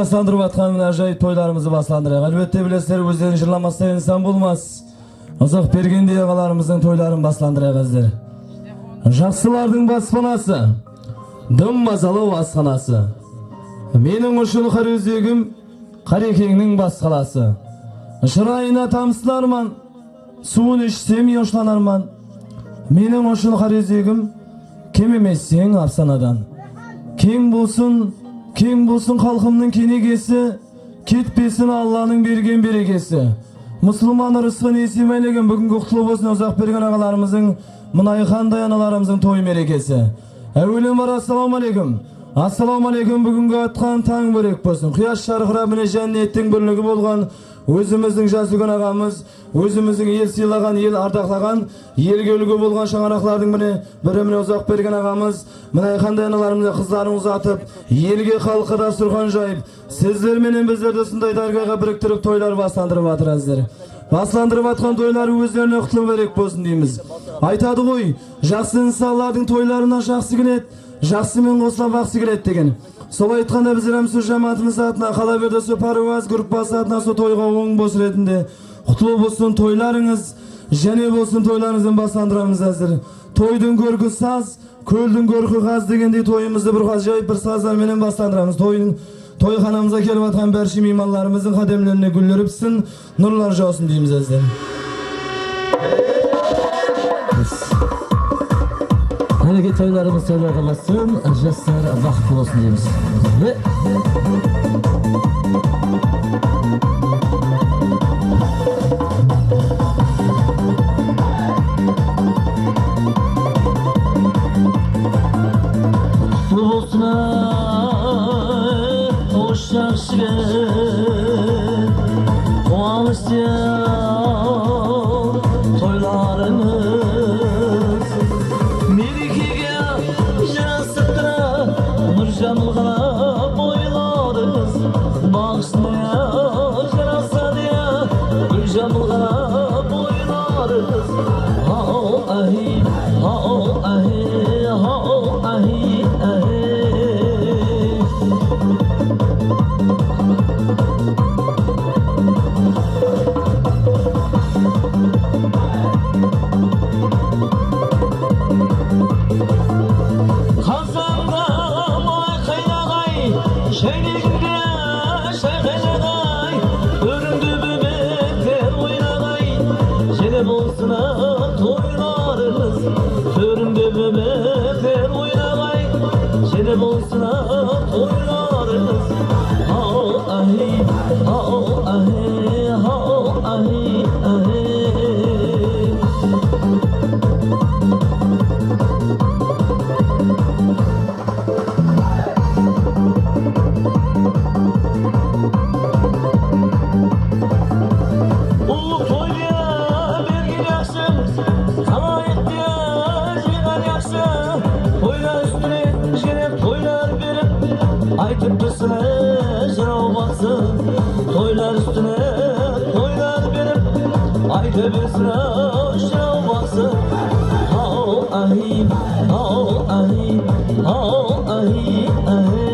baslandırıp atkan acayip toylarımızı baslandırıyor. Elbette bilesler özlerini jırlamazsa insan bulmaz. Azak bergen diye ağalarımızın toylarını baslandırıyor bizler. Жақсылардың баспанасы, дым мазалы басқанасы. Менің ұшыл қар өзегім, қарекеңнің басқаласы. Шырайына тамсыларман, суын ішсем еушланарман. Менің ұшыл қар өзегім, кем емессең апсанадан. Кең болсын халқымның кенегесі, кетпесін Алланың берген берекесі. Мұсылман ырысқын есемәлеген бүгінгі құтылы болсын ұзақ берген ағаларымыздың мұнайқандай аналарымыздың той мерекесі. Әуелен бар ассаламу алейкум. Ассаламу алейкум, бүгінгі атқан таң бөлек болсын. Құяш шарқыра міне жәннеттің бірлігі болған өзіміздің жасыгөн ағамыз, өзіміздің ел сыйлаған, ел ардақтаған, елге үлгі болған шаңырақлардың бірі ұзақ берген ағамыз, мұнайқандай аналарымызды қызларын ұзатып, елге халқы да сұрған жайып, сіздер менен біздерді сындай даргаға біріктіріп тойлар басландырып атырасыздар. Басландырып атқан тойлары өздеріне құтылы берек болсын дейміз. Айтады ғой, жақсы инсанлардың тойларына жақсы келет, жақсымен қосыла бақсы келет деген. Сол айтқанда біздер әмсу жаматымыз атына, қала берді су паруаз группасы атына су тойға оң бос ретінде. Құтылы болсын тойларыңыз, және болсын тойларыңыздың басландырамыз әзір. Тойдың көркі саз, көлдің көркі қаз дегендей тойымызды бір ғажайып бір саздарменен басландырамыз. Тойханамызға келіп атқан бәрші меймандарымыздың қадемлеріне гүлдер өпсін, нұрлар жаусын дейміз әзден. Әрекет тойларымыз тойлар қаласын, жастар бақытты болсын дейміз. Құтты болсын қуанышты тойларымыз мерекеге жасықтыра нұр жамылған бойларымыз бағышына жараса дея гүл жамылған бойларымыз ау-ахи ау-ахи ау-ахи toylar üstüne toylar verip ayda bir sıra şavbası ahim ahim ahim ahim ahim ahim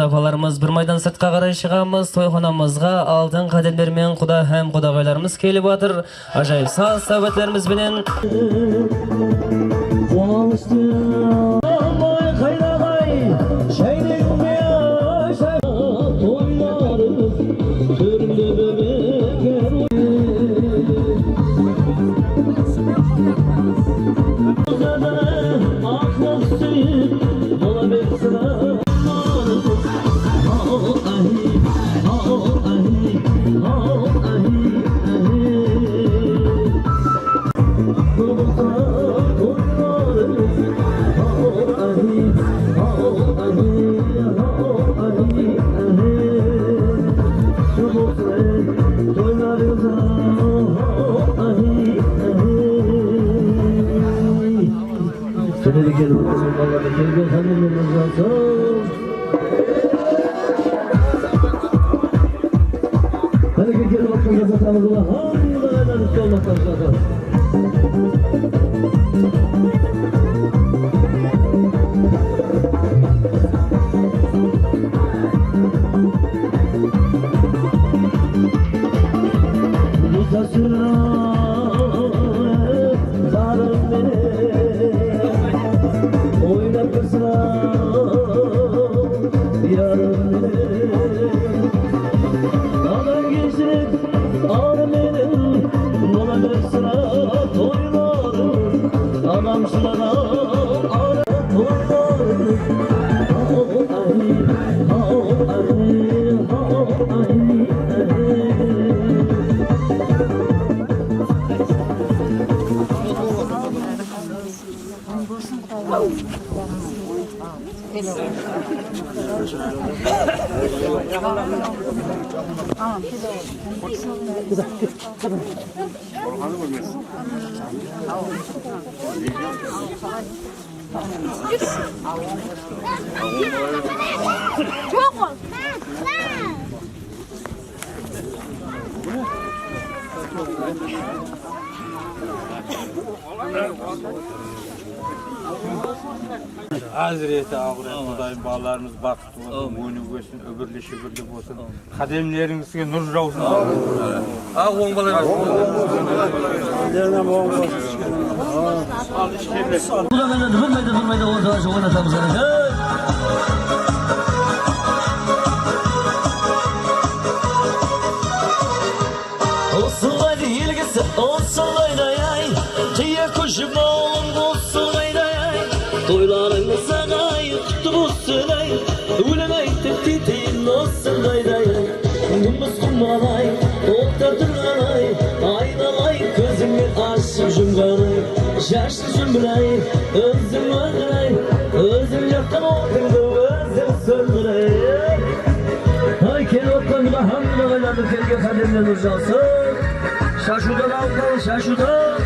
апаларымыз bir майдан сыртқа қарай шығамыз. Тойханамызға алтын қадамдармен Құда һәм құдағайларымыз келіп жатыр. Ажайып саз сәбәтләріміз белән Hazreti Ağrı'nın Kudayım bağlarımız bakıtlı olsun, boynu göğsün, öbürlü şübürlü olsun. Kademlerinizge nur jausun. Ağa oğun balar olsun. Al işkirli. Buradan durmaydı orada oynatamız gerekiyor. Olsun ilgisi olsun yay, diye kuşum oğlum olsun yay. Toylarınıza ay, kutlusun ay, ulan titin olsun yay. Gümüş kumalay, oturdun ay, aynalay, gözümü açsın cümbalay. Yaşlı cümbalay, özüm öldürey, özüm yakın oturdu, özüm söndürey. Ay kel otlandı hamle oynadı, kelge kademden uzansın. Şaşudan aldı, şaşudan.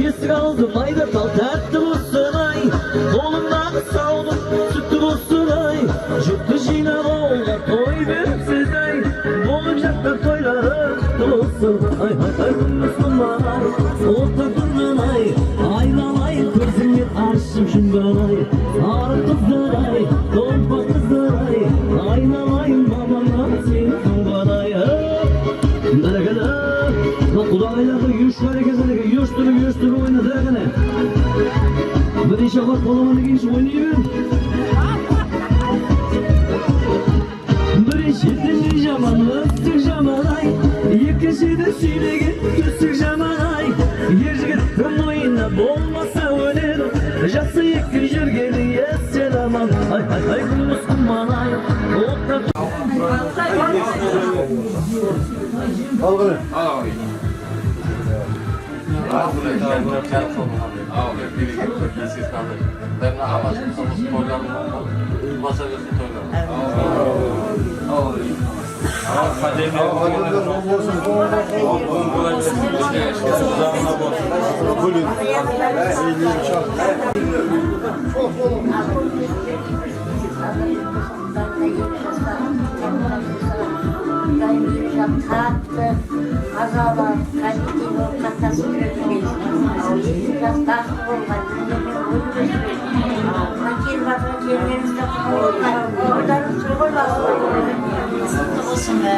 Yesik aldım, ayda tal tertti bulsun ay. Oğlumdan savdum, süttü bulsun ay. Juttu jina oğla, toy versiz ay. Olacaktır toyları olsun. Ay hay ay, Müslüman ay. Oturdun ay, aynalay, gözümün arşım şundan ay. Ağrı kızlar ay, tompa kızlar ay. Aynalay, babamdan sen bana ay. Nerede? Bak kulağıyla yuş hareketine yuşturup oynadı gene. Bir işe bak kolamanı giymiş oynayayım. Bir işe jaman, ıstık jaman ay. Yıkışı da şiire küsük jaman ay. Yercik oyna bolmasa ölerim. Jası yıkışır gelin yeselamam. Ay ay ay Müslüman ay. Al bunu. Tatlı, azalar, kalpli, ortasını görmeyiz. Biraz tatlı olmak, Kendinizde oyların çoğu Sıkıntı olsun be.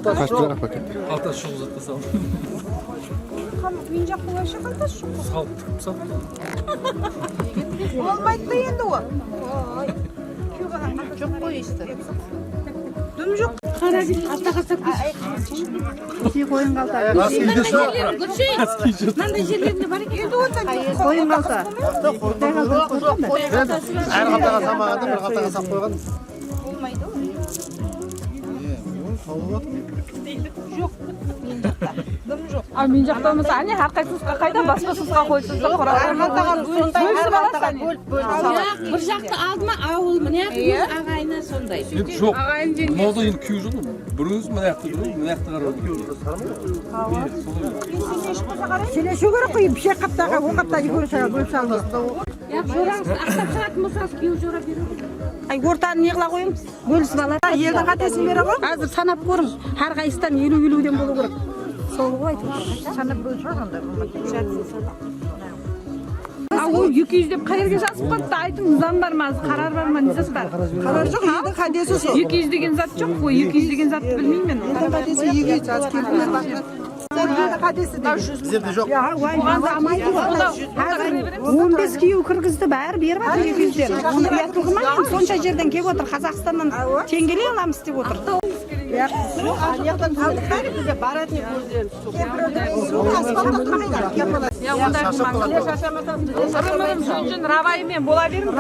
Kaç lira paket? Oyuncak bulaşık kaldı şu. Olmaydı da yendi o. Çok koy işte. Dün yok. Hasta hasta bir koyun kaldı. Ben de jellerini var ki koyun kaldı. Her hafta samadı, bir hafta sap koygan. Olmaydı o. Жоқ. Жоқ. А мен жақтан мысалы не әрқайсысына қайда басқа сызға қойсыз да бір жақты алдыма ауыл міне ағайыны сондай. Жоқ. Молда енді күйеу жоқ. Біріңіз мына жақта жүру, мына жақта қарау. Сөйлешу керек қой, бір қаптаға, он қаптаға бөліп салды. Жораңыз ақтап шығатын болсаңыз күйеу жора беру. Ай, ортаны не қыла қойыңыз? Бөлісіп алады. Елдің қатесін бере ғой. Қазір санап көріңіз. Әрқайсыдан 50-50-ден болу керек. Сол ғой айтып отыр. Санап бөліп онда. Ол 200 деп қайерге жазып қойды? Айтың заң бар ма, қарар бар ма, не жазып бар? Қарар жоқ, елдің қатесі сол. 200 деген зат жоқ қой, 200 деген зат білмеймін мен. Елдің қатесі 200 жазып келдіңіз бақырат. Bizde жоқ. Оған замайды ғой. 15 күйеу кіргізді бәрі беріп жатыр 200-ден. Оны ұятылғы ма? Сонша жерден келіп отыр, Қазақстаннан теңгелей аламыз деп отыр. Аяқтан қалдық бәрі бізде баратын көздеріміз сол. Ондай ырымым жүн рабайымен бола беріңіз.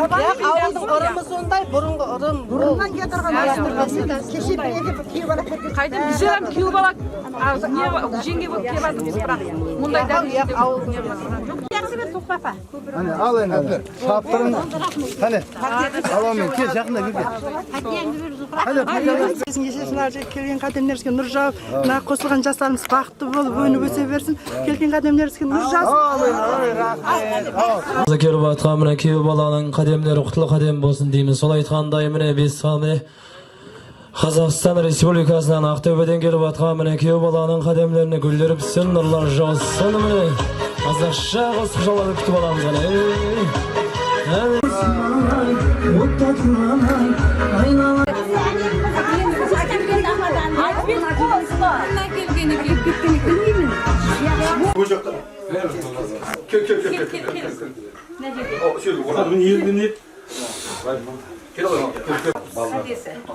Ауылдың ырымы сондай, бұрынғы ырым. Бұрыннан кетірген кеше күйеу бала қайда бізден күйеу бала жеңге болып келіп жатыр біз бірақ мұндай дәлелдеп жақсы бер тоқпапа. Hani al енді. Шаптырың. Hani. Аламын, кел жақында кел. Біздің кешесін келген қадемдеріңізге нұр жауып, мына қосылған жастарымыз бақытты болып өніп өсе берсін. Келген қадемдеріңізге нұр жауып. Келіп атқан мына күйеу баланың қадемдері құтлы қадем болсын дейміз. Сол айтқандай міне бес салмай Қазақстан Республикасынан Ақтөбеден келіп атқан міне күйеу баланың қадемдеріне гүлдері піссін, нұрлар жаусын міне. Қазақша қосып жауады күтіп аламыз ғана.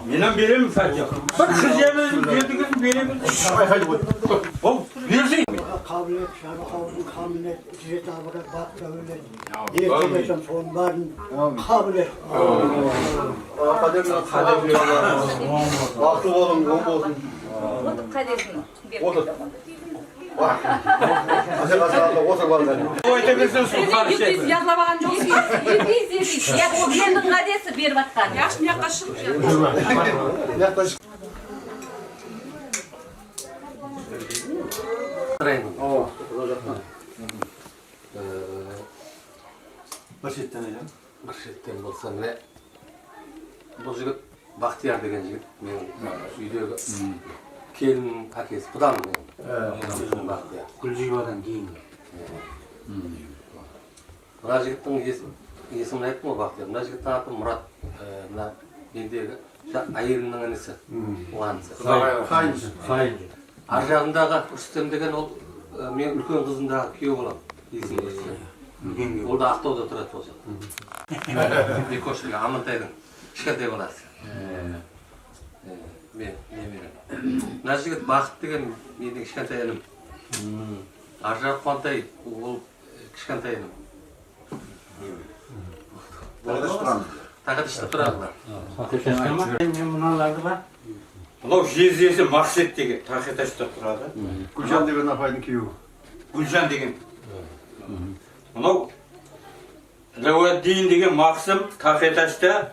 Менен беремін Фатиха. Бір қыз жемедім, бердігін беремін. Ол, берсің. Kabiliyet, şarkı kavuşun kabiliyet, İzzet abine bakta öyle. Yerkemeşem son bарын kabiliyet. Бақытты болың, оң болсын. Отыр. Отыр балдар. Ойта берсен сол қарсы. Язлабаған жоқ. 200 елдің қадесі беріп атқан. Яш мияққа шығып жатыр. Бір шеттен екен? Бір шеттен болса міне бұл жігіт Бақтияр деген жігіт менің үйдегі келіннің әкесі бұдан мен Бақтияр Гүлжибадан кейін. мына жігіттің есімін айттым ғой Бақтияр. Мына жігіттің аты Мұрат. Мына мендегі әйелімнің інісі оған Қайын. ар жағындағы Рүстем деген ол мен үлкен қызындағы күйеу балам. Ол да Ақтауда тұрады болса. Бекошевка Амантайдың кішкентай баласы. Мен мына жігіт Бақыт деген менің кішкентай інім. Ар жағы Қуантай ол кішкентай інім. Тағатышта тұрадылар. Мен мыналарды ба? Мынау жездесі Мақсет деген Тақеташта тұрады. Гүлжан деген апайдың күйеуі. Гүлжан деген. Мынау Ләуәддин деген Мақсым Тақеташта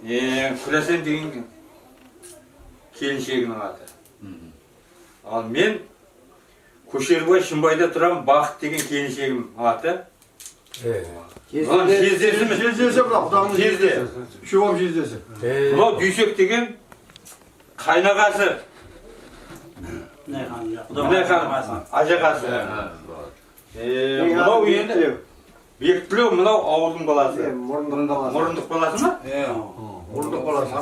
Күләсен деген келіншегінің аты. Ал мен Көшербай Шымбайда тұрам, Бақыт деген келіншегім аты. Мынау жездесі ме? Жездесі бірақ, құдағының Жезде. Үшеуам жездесі. Мынау Дүйсек деген қайнағасы. Мінайхан, ажағасы. Мынау енді Бектілеу, мынау ауылдың баласы. Мұрындық баласы ма? Мұрындық баласы.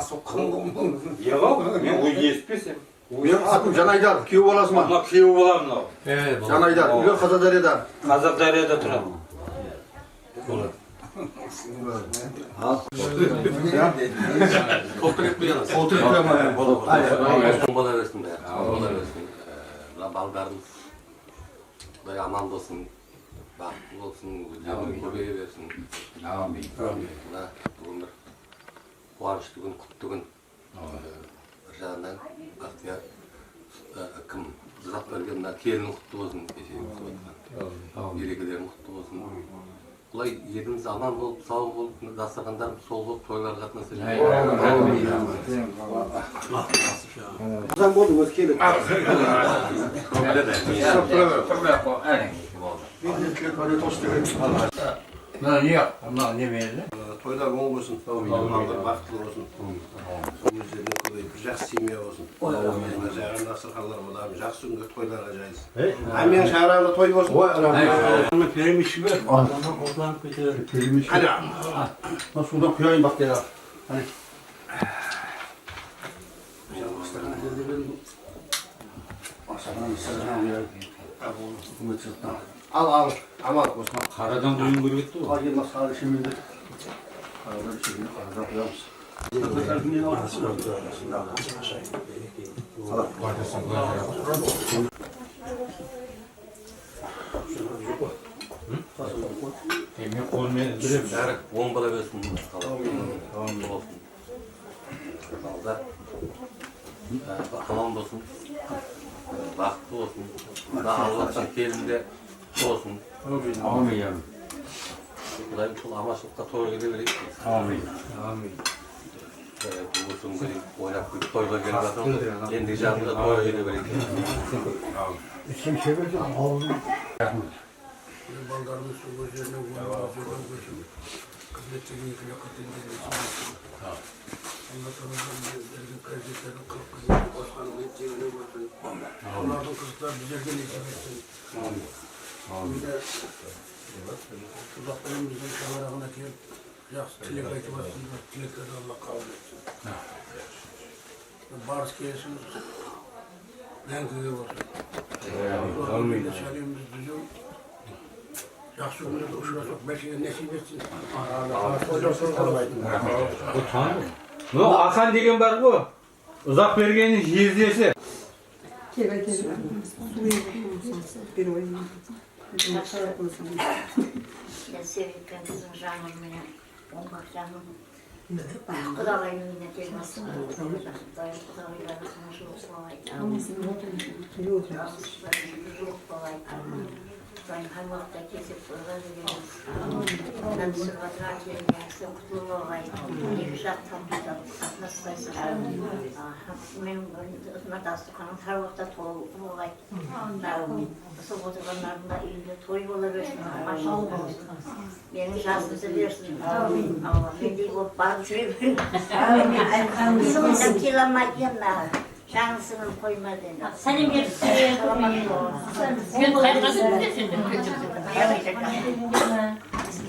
Еғау, мен ой еспесем. Менің атым Жанайдар, күйеу баласы ма? Мынау күйеу бала мынау. Жанайдар, үйлер Қазадарияда. Қазақ-Дарияда тұрады. Бола берсін бәрі, бола берсін. Балдарымыз Құдай аман болсын, бақытты болсын, өздеріне көбейе берсін. Бүгін бір қуанышты күн, құтты күн. Bir жағынан Бақтияр кім ұзақ берген мына келінің құтты болсын, берекелерің құтты болсын. Бұлай еліміз аман болып, сау болып, дастархандарымыз сол болып, тойларға қатынаса Uzan boldu, öz kelip. Toylar bol olsun, mallar baktlı olsun. Yüzlerine kolayıp, жақсы семья olsun. Жаған дастархандар болады, жақсы күнгі тойлар ажайыз. Мен шағырағында той болсын. Перемişi ver. Adamı ozlanıp gidiyor. Permişi. Hadi. Şuradan kuyayım bak ya. Hani. Al, aman Osman. Қарадан қойын көргетті ғой. Ayırma sağ şimdi. Aradan şimdi aradan koyarız. бәрі оң бола берсін. Болсын. Балдар аман болсын, бақытты болсын, алып жатқан келінде болсын. Құдайым сол аманшылыққа той келе берейік. Осы күнге ойнап күліп тойға келіп жатырмыз. Ендігі жағында тойға келе берейік. Sen çevirsin ağzını. Baldarımız su gözlerine vurduğundan gözüm. Kızmetçiliğin yıkıya katıldığı Anlatamızdan dergin kayıtlarının 40 kızını başkanı ettiğine götürüp onlardan kızlar bizlerden izin etsin. Bir de uzaklarımızdan şamarağına gelip yaxşı tilek aytı basınlar, tileklerden Allah kabul etsin. Barış keyesiniz, renkliğe olsun. Allah'ın şalimiz düzüm. Yaxşı günlerdə uçurasaq, bəlkə nəsib etsin. Мынау Ақан деген бар ғой. Ұзақ бергеннің жездесі. Я sevdikten kızım canım benim. Olmak canım. Құдағайым үйіне келмесін. Құдағайларына қамшылық болайын. Жоқ болайын. Құдайым һәр уақытта кесіп қойға жүргеніміз. Мынаны түсіріп отырған келгенімізді құтылы болайын. Екі жақтан қатынаспайсың. Менің мына дастарханым һәр уақытта толы болайын. Сол отырғандардың да үйінде той бола берсін. Аманшылық болсын. Менің жасымды берсін. Мендей болып барып жүре берін. Сыңыздан келе алмайтын жаңысының қоймады. Сәлем беріп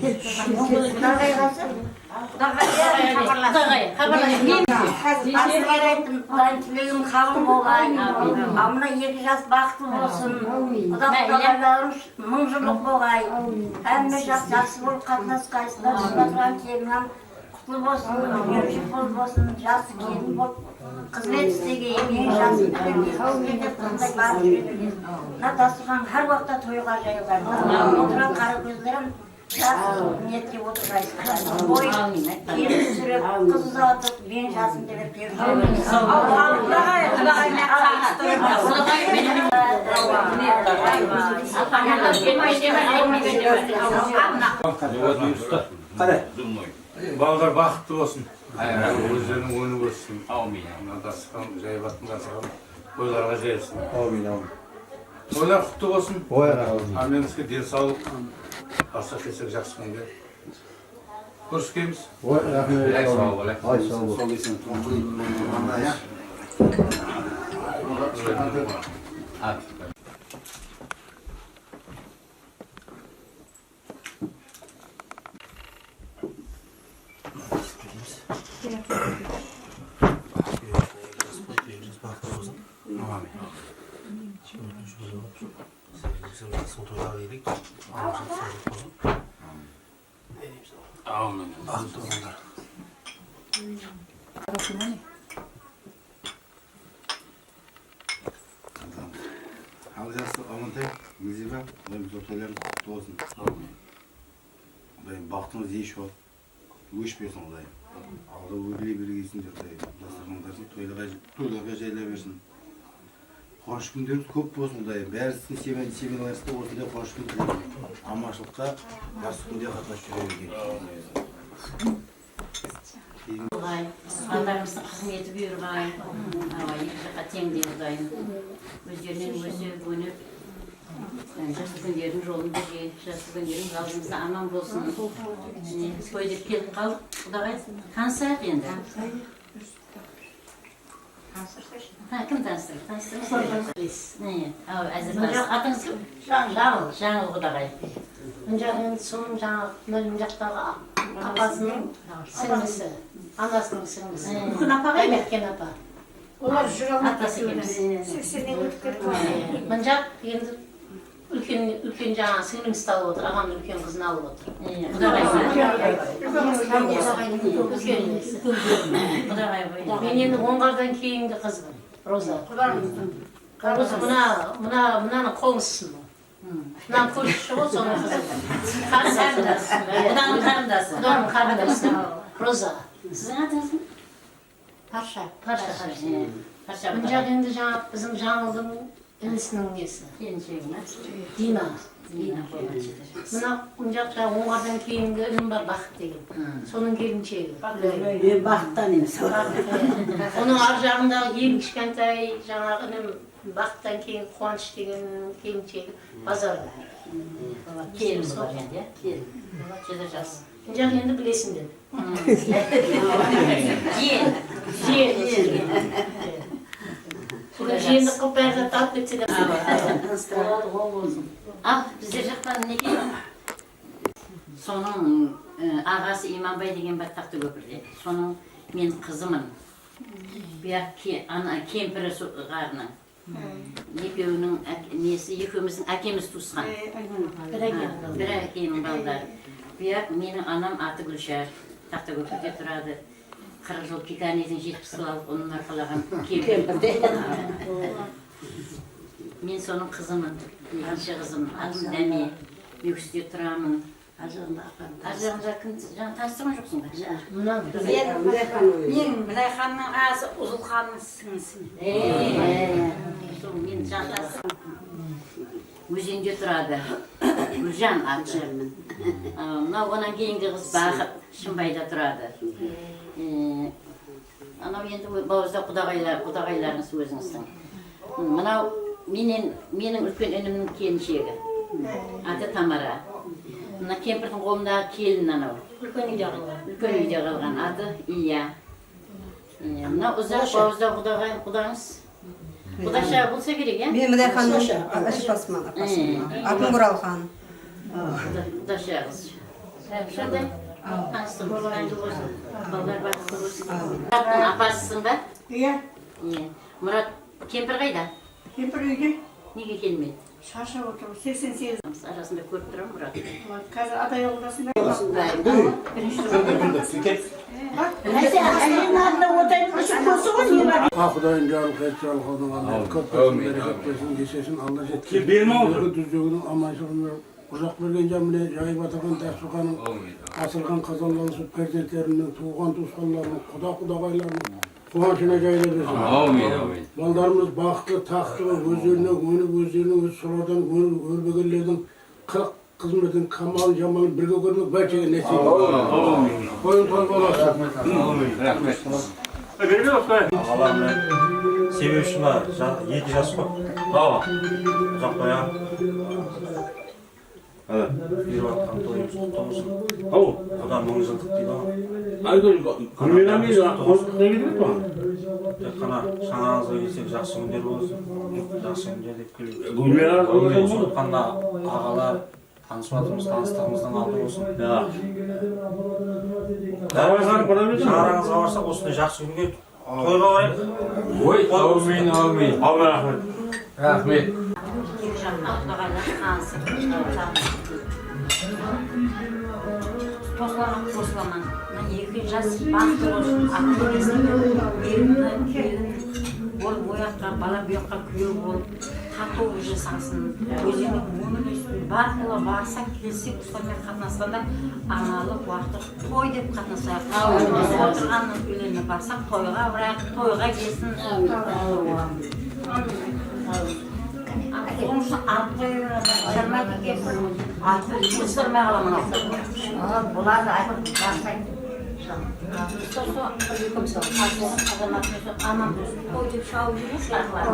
Құдағай қасы? Асылар айттым, Құдайым тілегім қабыл болайын. Мына 2 жас бақытты болсын. Құдағайларым мың жылдық болайын. Әмме жақсы болып қатынасқайсыздар. Сұратырған келінім құтлы болсын, емшік болсын, жақсы келін болып қызмет істеген, ең жақсы қызметте қандай барып жүре берген. Мына дастархан әр уақытта тойға жайылған. Отырған қара көздерім жақсы ниетке отырғайсыздар. Ой, келін түсіріп, қыз ұзатып, мен жасым деп беріп Балдар бақытты болсын. Өздерінің өңі өссін. Дастархан жайып аттың дастархан тойларға жайылсын. Toylar құтты болсын. Ой, рахмет. Армянская денсаулық. Аса кесек жақсы күнге. Көріскенбіз. Ой, рахмет. Ай, сау бол. Ай, сау бол. Сол есен тұрғанда, я. Ал жасы амантай, Музиба, Құдайымыз отайларың құтты болсын. Құдайым бақытыңыз еш бол, өшпесін Құдайым. Алда өрлей бергейсін де Құдайым. Дастархандарсын, тойларға жайла берсін. Қош күндеріңіз көп болсын Құдайым. Бәрісін семиналарысында осындай қош күн тілеймін. Аманшылыққа жақсы күнде қатынасып жүре берген. Балдарымыздың қызметі бұйырғай, екі жаққа теңдей Құдайым. Өздерінен өзі өніп, жақсы күндердің жолын бере, жақсы күндердің алдымызда аман болсын. Тойдеп келіп қалдық, Құдағай, танысайық енді. Кім таныстырып? Таныстырып? Әзір таныстырып. Атыңыз кім? Жаңыл Құдағай. Мұнжағын соның жаңағы мөлім жақтағы апасының сіңлісі, анасының сіңлісі. Бүкін апаға еді? Әметкен апа. Олар жүр атасы кеміз. 80-ден өтіп кетті. Мұнжақ енді үлкен жаңағы сіңлімізді алып отыр, ағамның үлкен қызын алып отыр. Құдағай ғой. Мен енді оңғардан кейінгі қызбын, Роза. Роза мынаның қоңсысын. Мынаны көрші ғой, соның қызы. Қарындасы. Құданың қарындасы. Құданың қарындасы. Роза. Сіздің атыңыз кім? Парша. Парша. Мұнжақ енді жаңағы біздің жаңылдың інісінің несі. Келіншегі ме? Дина. Дина қоймашы. Мына мұнжақта оңғардан кейінгі інім бар Бақыт деген. Соның келіншегі. Мен бақыттан емес. Оның ар жағындағы ең кішкентай жаңағы інім Бақыттан кейін Қуаныш деген келіншегі базар. Келіміз бар енді, келім. Жеді жас. Мұнжақ енді білесіңдер. Жиен. Жиенді қып бәрі затты алып кетсе де. Ал, біздер жақтан неге? Соның ағасы Иманбай деген бар тақты көпірде. Соның мен қызымын. Бұяқ кемпірі ғарының. Екеуінің несі, екеуміздің әкеміз туысқан. Бір әкемнің балдары. Бұяқ менің анам аты Гүлшар. Тақты көпірде тұрады. 40 жыл Пиканезін 70 жыл алып, оның арқалаған кемпірде. Мен соның қызымын, екінші қызым, атым Дәме, Мекісте тұрамын. Аржағында кім таныстырған жоқсың ба? Мен Білайханның ағасы Ұзылханның сіңлісі. Мен жантасым. Өзенде тұрады. Гүлжан аты. Мынау онан кейінгі қыз Бақыт Шымбайда тұрады. Анау енді бауызда құдағайларыңыз өзіңіздің. Мынау менің үлкен інімнің келіншегі. Аты Тамара. Мына кемпірдің қолындағы келін анау. Үлкен үйде қалған. Үлкен үйде қалған. Аты Ия. Мына ұзақ бауызда құдағыңыз. Құдаша болса керек, е? Мен Білайханның әшіпасыман апасыман. Атым Құралхан. Құдаша қыз. Шандай? Таныстым. Балдар бақытты болсын. Мұраттың апасысың ба? Иә. Мұрат, кемпір қайда? Кемпір үйде. Неге келмеді? Шаршап отырмын. 88. Арасында көріп тұрам, Мұрат. Қазір атай ауылдасында. Құдайым жарық етші алғаныңа көп берекет берсін, кешесін Алла жеткізсін. Дүздегінің аманшылығын ұзақ берген жәміне жайып атаған дәстұрханың асырған қазанланысып перзенттерінің туған туысқандарының құда-құдағайларының қуанышына жайла берсін. Балдарымыз бақытты, тақытты, өздеріне өніп, өздерінің өз солардан өрбегендердің 40 қызметін, камалын, жамалын бірге көрмек бәршеге нәсіп. Қойын той боласың. Ağalar ben sevişim var. 7 yaş var. Aa. Uzak bayağı. Evet. Bir vaktan toyumuz kutlamışsın. Odan 10 yıllık değil o. Gülmeden değil, hoşlukta gidiyor mu? Kana şanağınıza gelsek жақсы күндер болсын. Жақсы күндер деп келейік. Gülmeden Бүгін сондықтанда ағалар танысып жатырмыз, таныстығымыздың алды болсын. Шаңырағыңызға барсақ осындай жақсы күнге тойға барайық. Ой, әумин. Рахмет. Рахмет. Қосыламан. 2 жас бақыты болсын, ақылдесін, ерімді, келін, ол бояққа, бала бұяққа күйеу болып, тату жасасын, өзінің өмір өсін, барқылы барсақ, келсек, сонымен қатынасқанда, аналық уақыты той деп қатынасайық. Отырғанның үйлеріне барсақ, тойға барайық, тойға келсін. Onun için altı sarmak istersen, altı sarmaya alamam. Bunlar da ayrı başlayın. Sonra yıkım sağ. Adamlar aman koyup şavuşmuşlar var.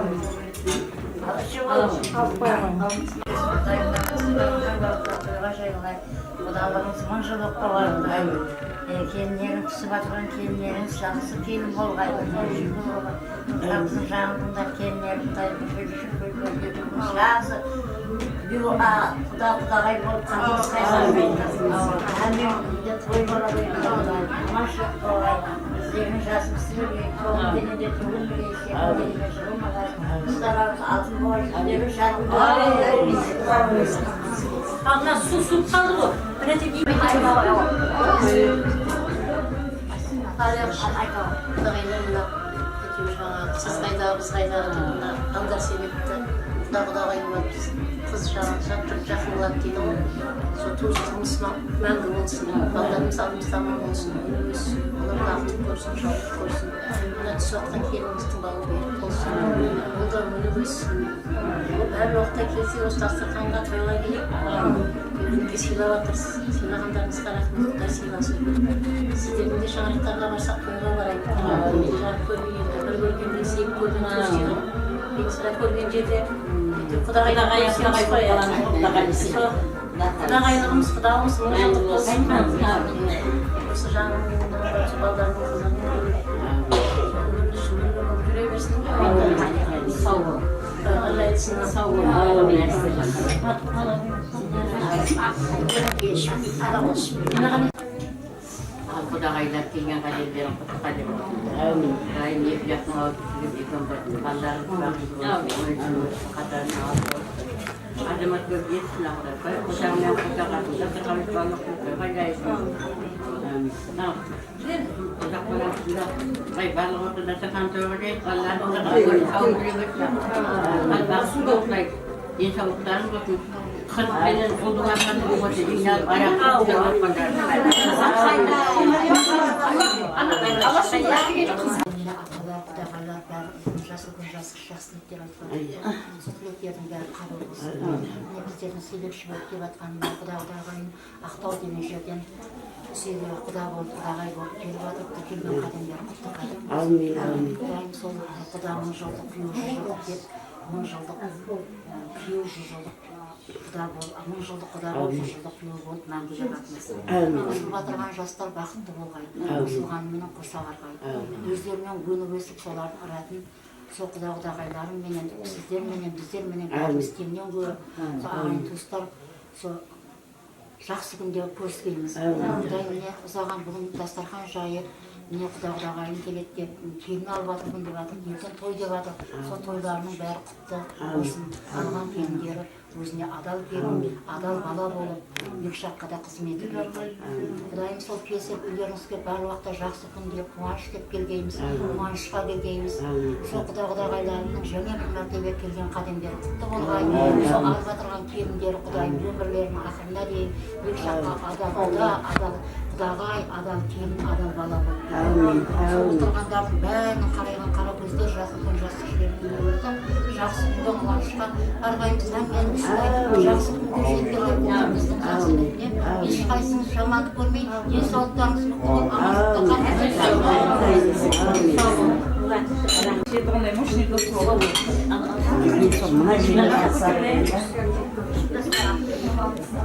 Odalarımız manşalıkta var. Kelinlerin kısı batıran kelinlerin silahlısı kelin bolğaydı. Ramızın janında kelinlerin düşürüşüp silahlısı. Bir Kudagay bolup kalmış kaysan. Hemen de toy bola böyle. Manşalıkta var. Bizlerin jasım sürüyor. Çoğun denede çoğun bir işe. Denede çoğun var. Kızlarımız altın boş. Denede şarkı var. Abla su kaldı bu. Öyle değil mi? Siz kayda, biz kayda, Andar sebepti. Құдағай болады біз. Қыз жағын жақын болады дейді ғой. Сол туыстығымыз мәңгі болсын. Балдарымыз алдымызда аман болсын. Өссін. Олар бақытты көрсін, жауап көрсін. Мына түсіп жатқан келініміздің бауы берік болсын. Ол да өліп өссін. Әр уақытта келсе осы дастарханға тойға келіп, бүгінге сыйлап жатырсыз. Сыйлағандарыңызға рахмет, Құдай сыйласын. Сіздердің де жаңалықтарға барсақ тойға барайық. Жарық көрмеген, бір көргенде сегіз көрген сөз дейді. Мен сірә көрген жерде Құдағайлығымыз, құдағымыз мұңжылдық болсын. Осы жаңылығында осы балдардың жүре берсін. Сау бол. Алла етсін. Сау бол. Құдағайлар келген қадемдерін құттықтадым. Дайым екі жақтың алып жүрген балдарын қатарына алып азамат көп етсін ақыры. Құшағымен құттықтағатында қырғамыз балық құттыққа жайсын. Құдақ баласында барлық отырда сақан тойға жайып, балалардың қауым жүріп өтсін. Бақсын боқтайды. Денсаулықтарын көтін. Қырықпенен қолдың арқаны болмаса жинап аяққа өтіп жатқандар. Құдағайлар бәрі жасы күн жасы жақсылықтер айтқан. Сол тілектердің бәрі қабыл болсын. Біздердің себепші болып келіп жатқанына құдағайын Ақтау деген жерден сүйге құда болып, құдағай болып келіп жатырыпты, келген қадамдар құттықтадым. Құдайым сол құда 1000 жылдық, 100 жылдық деп 1000 жылдық, 200 жылдық құда болып, 1000 жылдық құда болып, 100 жылдық күйеу болып мәңгіге қатынассын. Қосылып жатырған жастар бақытты болғай, қосылғанменен қоса барғай. Өздерімен өніп өсіп солардың ұратын сол құдағайларым менен, сіздер менен, біздер менен бәріміз кемнен көрі, сол ағайын туыстар сол жақсы күнде көріскеніміз. Құдай міне ұзаған бүгін дастархан жайып, міне құдағайын келеді деп, келін алып жатырмын деп жатыр, ертең той деп жатыр. Сол тойларының бәрі құтты болсын. Алған келіндері өзіне адал келін, адал бала болып, екі жаққа да қызметі берді. Құдайым сол келсек үйлеріңізге бар уақытта жақсы күн деп, қуаныш деп келгейміз, қуанышқа келгейміз. Сол құдағайларының жаңа бір мәртебе келген қадамдері құтты болғай. Сол алып жатырған келіндері Құдайым өмірлерінің ақырына дейін екі жаққа адал Құдағай адал келін, адал бала болып. Отырғандардың бәрінің қарайған қара көздер, жасылдың жас кішілердің болса, жақсы күнде қуанышқа әрқайсымыз мәңгеніміз жақсы күнде жеткендер болғанымыздың қасіретіне ешқайсымыз жамандық көрмей, денсаулықтарыңыз мықты болып,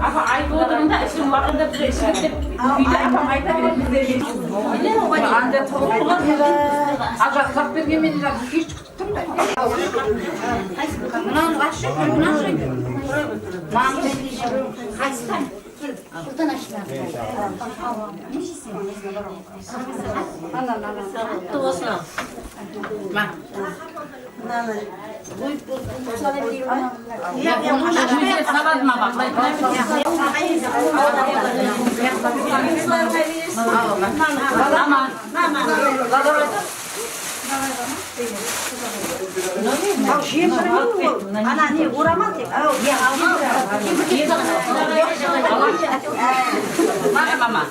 Apa айтып отырғанда ішім уақытында бізде ішіп деп үйде апам айта береді біздерге. Анда тұрып тұрған ажақ бергенмен кеш күтіп тұрмын. мынаны ашшы, мынаны ашшы. Мамыр қайсыдан? Buradan aşağı. Ana ne uğramaz ya. Mama.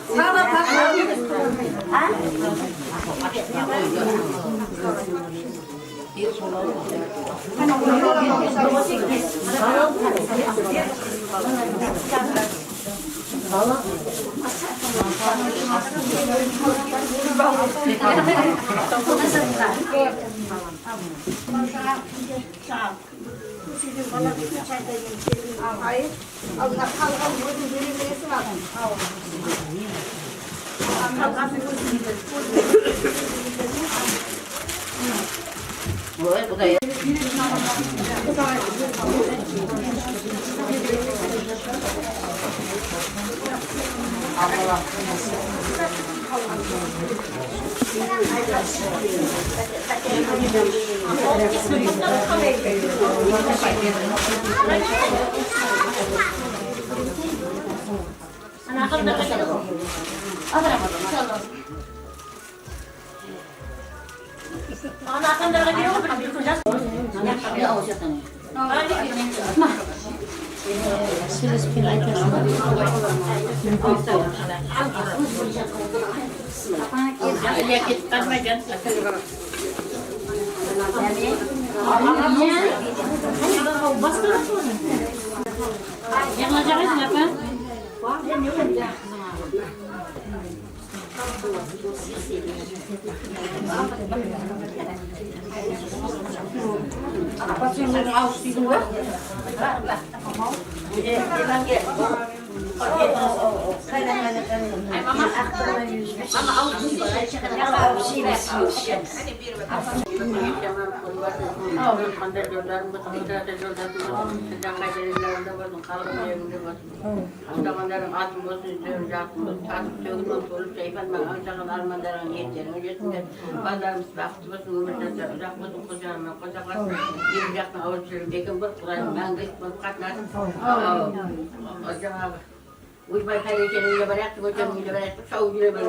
Uybar kayıcının yabarak, kocanın yabarak, şavucu yabarak.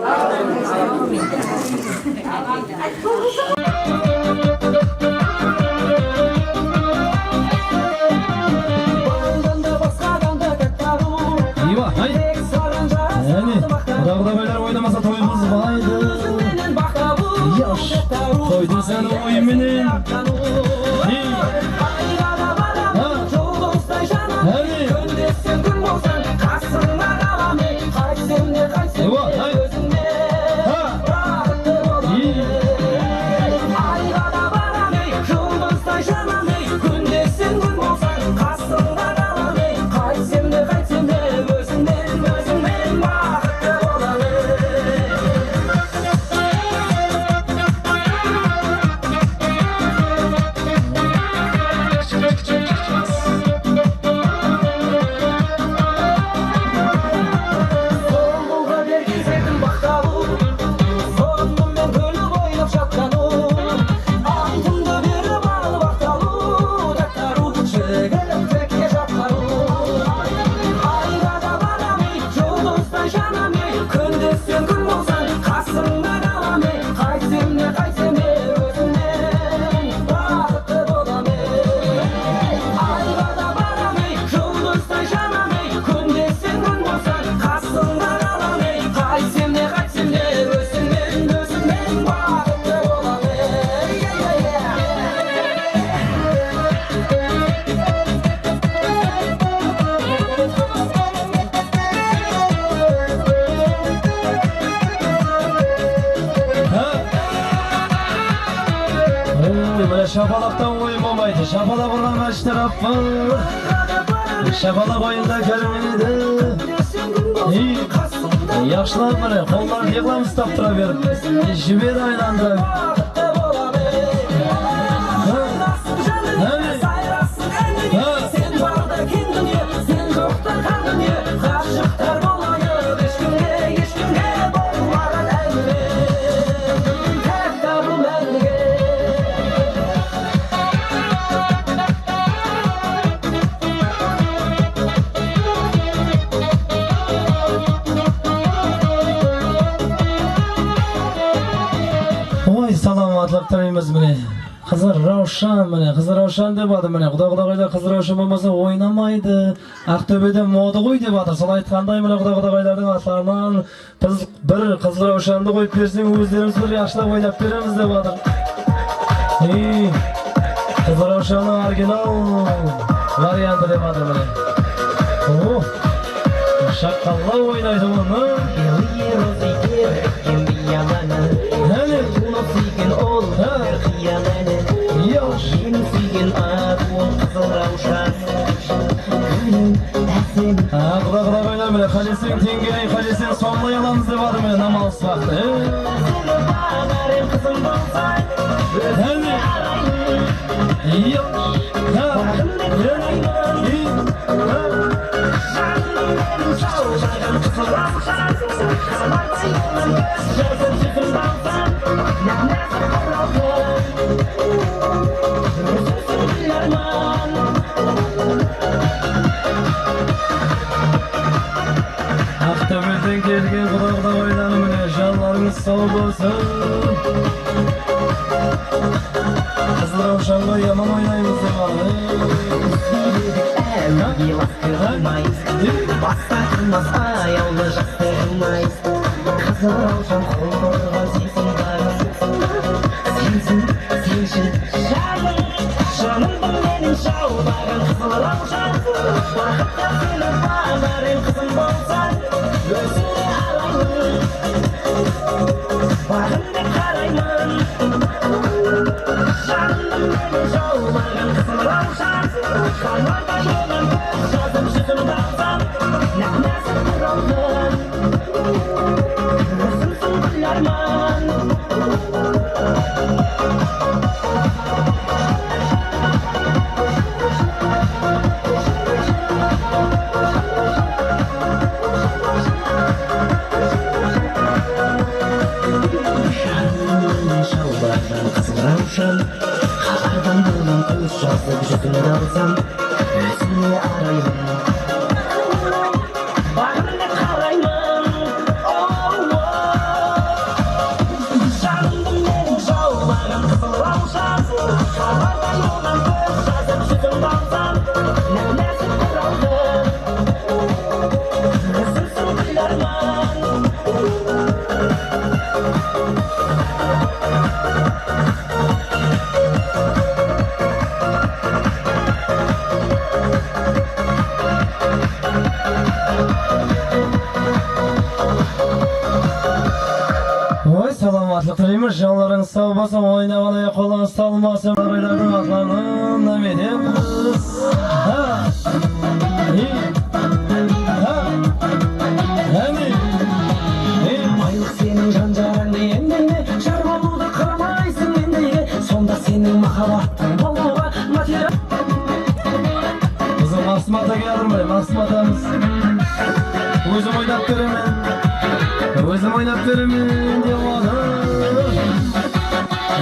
İyi haydi. Yani Dağda beyler oynamasa toyumuz baydı. Yaş toydun sen oyuminin. Sen şapalaktan oyun olmaydı. Şapalak olan kaç taraf var? Şapalak oyunda görmeydi. Yaşlar bana kollar yıklam ıstaptıra verip jübeyde aylandırıp. Oy salamatlık tilaymiz mine. Kızlar Ravşan mine, kızlar Ravşan dep adı mine. Құда kızlar Ravşan bolmasa oynamaydı. Aqtöbede moda qo'y dep adı. Sol aytqanday mine құда-құдағайлардың atlaridan biz bir kızlar Ravşanды qo'yib bersең o'zlarimiz bir yaxshilab o'ynab beramiz dep adı. Kızlar Ravşanның original varianti dep adı mine. Şaqqallar o'ynaydi buni. Құда ойнамын, қалесің теңгерей, қалесің сонлай аламыз деп адым, намалыс вақты. Aqtöbeden kelgen құда oylanımına жанlarınız sağ olsun. Kızlar Ravşan'la yaman oynayımız dep adı. Басқа қылмас аяулы жастырмайыз Қызыл Равшан қолдырған сенсің бағым Сенсің, сеншін жаным Жанымдың менің жаулаған Қызыл Равшан Бақытта сені бағарым қызым болсан Өзіңе алайын Бағым деп қараймын Жанымдың менің жаулаған Қызыл Равшан Жанарда жолын жазым жүзім бағзам Нәмәсін құралдың Өзімсің гүл арман Жанымның шалбардан қызыл Равшан Хабардан болған көз жазып жүзімді алсам Өзіңе араймын Бағымды қараймын Жанымдың менің жаулаған қызыл Равшан Хабардан болған көз жазып жүзімді алсам Нәмәсін құралдың Өзімсің гүл арман Ой, саламатлық тілейміз, жанларыңыз сау болсын, ойнағалай қолыңыз салмасын, ағайлардың атларынан намедеміз. Айлық сенің жан-жараңды емдейме Жар болуды қырмайсың мендейге Сонда сенің махаббаттың болуға материал Bizim Masum Ata geldirmey, Masum Atamız. Özüm oynap veremen, özüm oynap veremen diyorlar.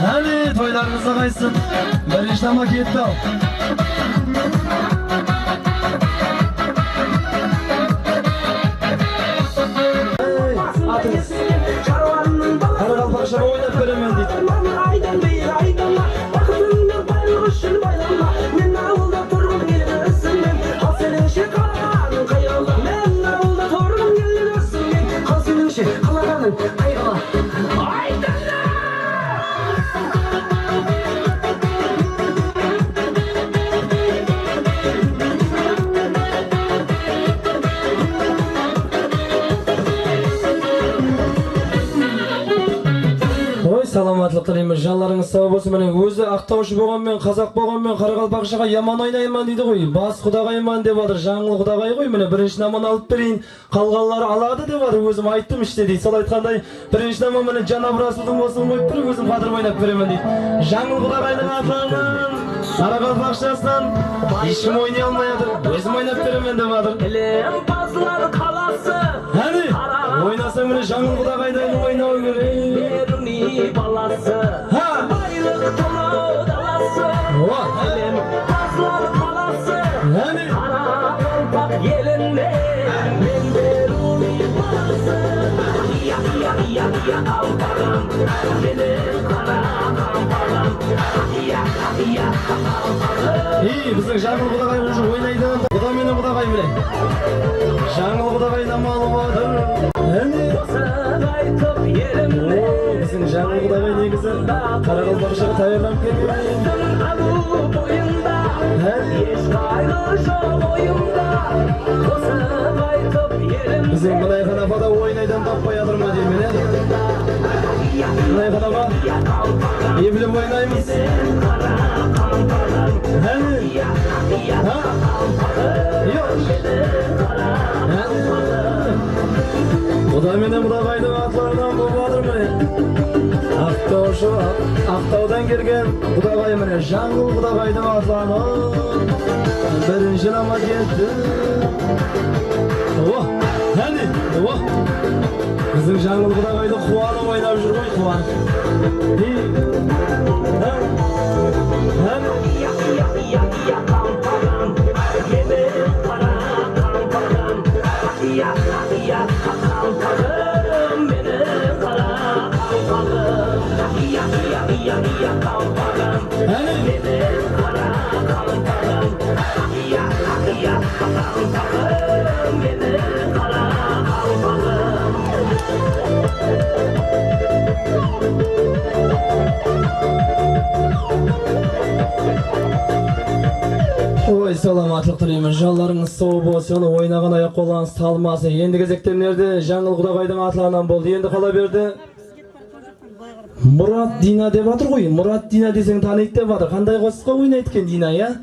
Hadi toylarınıza kaysın, bir işlama gitti al. Atınız. Her kalpakşama oynap veremen deyip. саламатлык тилеймин. Жанларыңыз сау болсун. Менен өзү актаушы болгонмен, казак болгонмен Карагалбакшага яман ойнайман дейди ғой. Бас кудагайман деп атыр. Жаңыл кудагай ғой. Менен биринчи наман алып берейин. Калганлары алады деп атыр. Өзүм айттым иште дейт. Сол айткандай биринчи наман менен Жанап Расулдун болсун коюп туруп өзүм кадыр ойнап беремен дейт. Жаңыл кудагайдын атынан Карагалбакшасынан ишим ойнай алмай атыр. Өзүм ойнап беремен деп атыр. Элемпазлар каласы Hadi oynasam bile Жаңыл кудагайдан ойнау керек. Беруни баласы байлык толуу даласы Элемпазлар каласы Каракалпак элинде мен Беруни баласы Ия калпагам менен каракалпагам Ия калпагам Биздин Жаңыл кудагай уже ойнайды. Куда менен кудагай беле. Жаңыл кудагайдан малып атыр. Биздин Жаңыл кудагай негизи Карагалбакшага даярданып келген. Биздин мынай канапада ойнайдан таппай атырма деймин, Мынай канапа эбилип ойнаймыз. Куда менен кудагайдын атларынан болуп атыр менен. Актаудан келген кудагай менен Жаңыл кудагайдын атларынан биринчи нама кетти. Биздин Жаңыл кудагайды кубанып ойнап жүр ғой, кубанып. Ой, саламатлык тилеймин. Жанларыңыз сау болсун. Ойнаган аяк колуңуз талмасы. Энди кезектемлерде Жаңыл кудагайдын атларынан болду. Энди кала берди. Мурат Дина деп атыр ғой. Мурат Дина десең таныйт деп атыр. Кандай коско ойнайт экен Дина, я?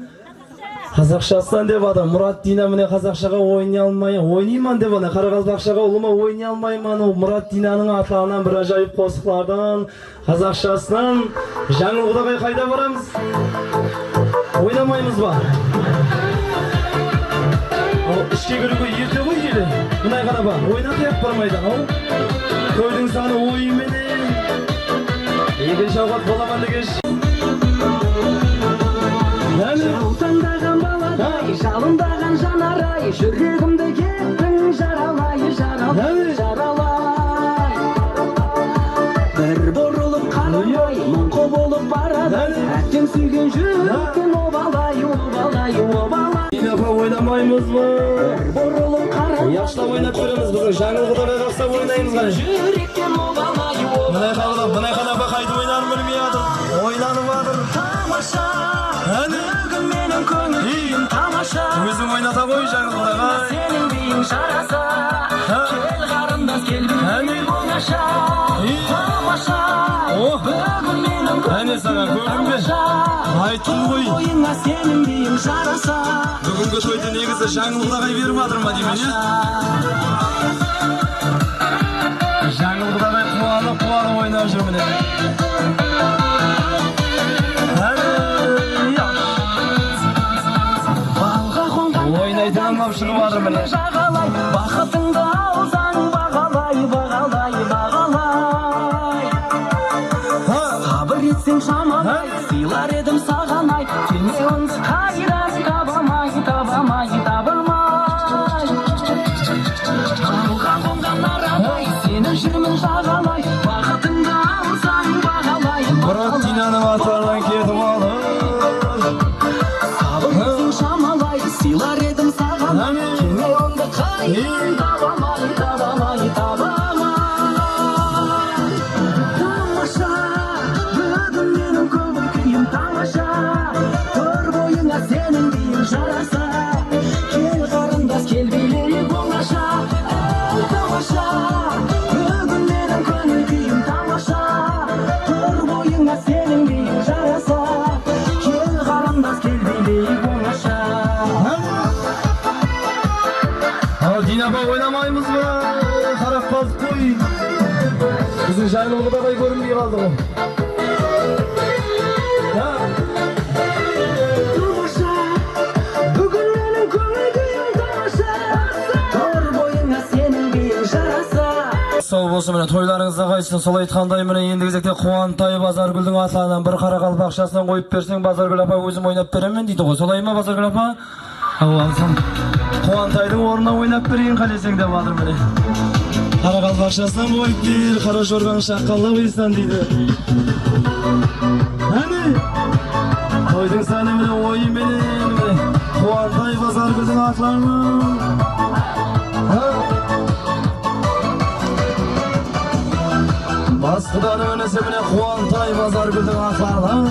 Казакчасынан деп атыр. Мурат Дина менен казакчага ойнайман деп атыр. Карагалбакшага улума ойнай алмайман. Мурат Динанын атларынан бир ажайып косуклардан казакчасынан Жаңыл кудагай кайда барамыз? Ойнамаймыз ба? İşke görüge ерте ғой келе. Мынай караба, ойнатып бармайдан, Көйдүн саны ойын менен. Екінші ауқат боламан дегеш. Жалтаңдаған баладай, жалындаған жанарай, жүрегімді кеттің жаралай. Бір бұрылып қарамай, мұңқы болып барады, әттен сүйген жүректен обалай. Инапа ойнамаймыз ба? Яқшылап ойнап береміз, біздің Жаңыл кудагай қақсап ойнаймыз ғана. Мынай қанапа қайты ойнанып білмей атыр. Ойланып атыр. Тамаша, бүгін менің көңіл күйім тамаша. Өзің ойната қой Жаңыл кудагай. Сенің биің жараса, кел қарындас кел бейім оңаша. Тамаша, бүгін менің көңіл күйім тамаша. Айттым ғой. Ойыңа сенің биің жараса. Бүгінгі тойды негізі Жаңыл кудагай беріп атыр ма деймін, Жаңыл кудагай қуанып ойнап жүр міне. Ойнайтын алмап шығып атыр міне. Бақытыңды алсаң бағалай. Сабыр етсең шамалай, сыйлар едім саған ай. Сенеуіңді қайрас табамай. Алға қонған арадай, сені жүрмін жағалай. Бақытыңды алсаң бағалай. Мурат Динаның атларынан кетіп алды. Сабыр етсең шамалай, сыйлар едім саған ай. Сенеуіңді қайрас табамай. Тамаша, бүгін менің көңіл күйім тамаша. Төр бойыңа сенің биің жараса. Кел қарындас кел билейік оңаша. Тамаша, бүгін менің көңіл күйім Bizim Jayloğlu da görünmeye kaldı o. Sağ olsun mene toylarınızda kaçsın sol aytkanday mene endi кезекте Кубантай Базаргүлдүн атларынан bir каракалп акчасын коюп берсең Базаргүл апа өзүм ойнап беремен дейт го. Солай ма Базаргүл апа? Алсам Кубантайдын ордуна ойнап берейин калесең деп атыр мene. Каракалп акчасынан коюп бер, караш орган шаккалда койсун дейди. Аны тойдун саны менен оюн менен Кубантай Базаргүлдүн атларынан Baskıdan önesi bile Kubantay Bазаргүлдүн atlарынан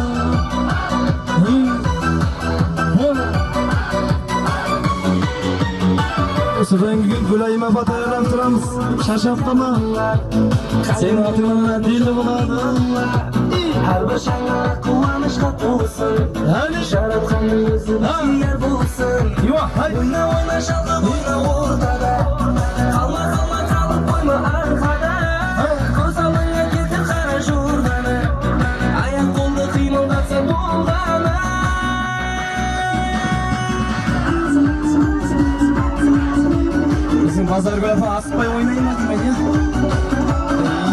Sıdan gün Gülay'ıma batayıram turamız Şaşap kama Sen atımına dili buladı Her başına kuvanışka olsun Şaratkanın yüzü yer bulsun Buyna oyna şalga buyna ortada Kalma kalma kalıp koyma arkada Göz alına getir kara jurdanı Ayak kolda kıymaldatsa bolgana Bizim Bазаргүл апа асықпай ойнайма деймін ya.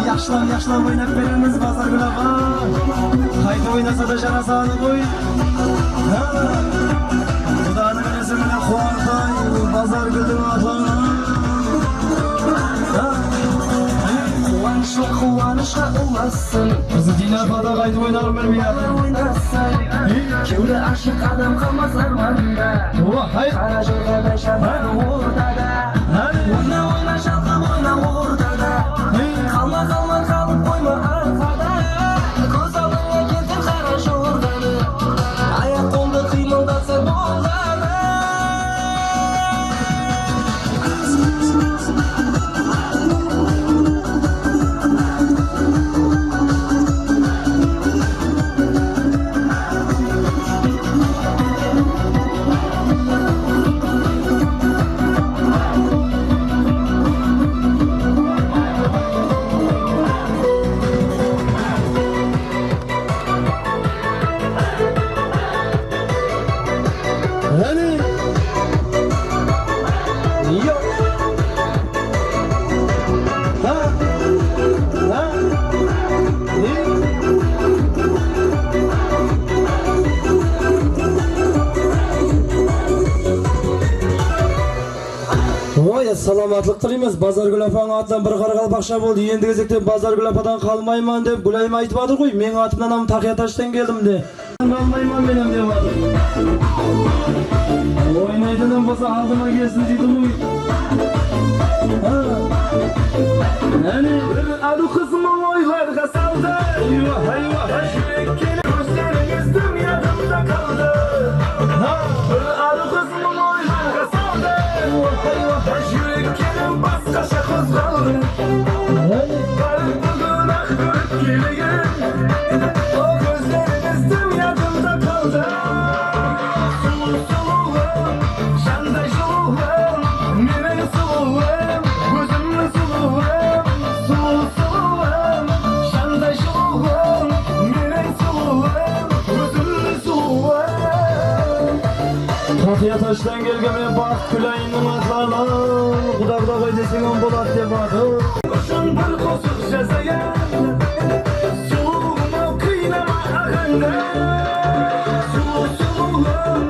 Yaxshilab o'ynab beramiz Bазаргүл апа. Qayta o'ynasa da jarasani qo'y. Xudoning o'zi bilan Kubantay Bазаргүлдүн atlarinan. Quvonishga ulassin. Bizni Dina apа da qayta o'ynarib bermayapti. Kimga aşık adam kalmaz armanda. Qara jo'rda shabani o'rtada. Oyna oyna şalqa oyna o'rtada. Kalma kalma kalıp koyma arkada. Ko'z oldingga keltir qara jo'rdani. Ayak qo'lda qiymildatsa bo'lgani. Salamatlık tilaymiz. Bазаргүл апаның атынан bir qaraqalp akça boldu. Endi кезекте Bазаргүл ападан kalmayman deb Gülayma aytып atыр qo'y. Men atımdan ham Taqiyataşdan keldim de. Kalmayman menem deb atır. Oynaydigan bolsa aldıma kelsin deydi qo'y. Nani? Adu kızımın oylarga saldı. Eyvah eyvah. Şürekkeli gözleriniz dünyadımda kaldı. Adu kızımın oylarga saldı. Eyvah eyvah. Yürekkenim başqacha qo'zg'aldi. Qalb bugun ah ko'rib kelgan. O ko'zlarimiz yodimda qoldi. Suluv, shanday suluv, mening suluvim, o'zimni suluvim. Suluv, shanday suluv, mening suluvim, o'zimni suluvim. Taqiyataşdan kelgan men baxt Gülayning atlarından Xudo qo'y desang ham bo'ladi deb atır. Qo'shin bir qo'shiq jazagan. Suvim qiynama ag'anda. Suvim,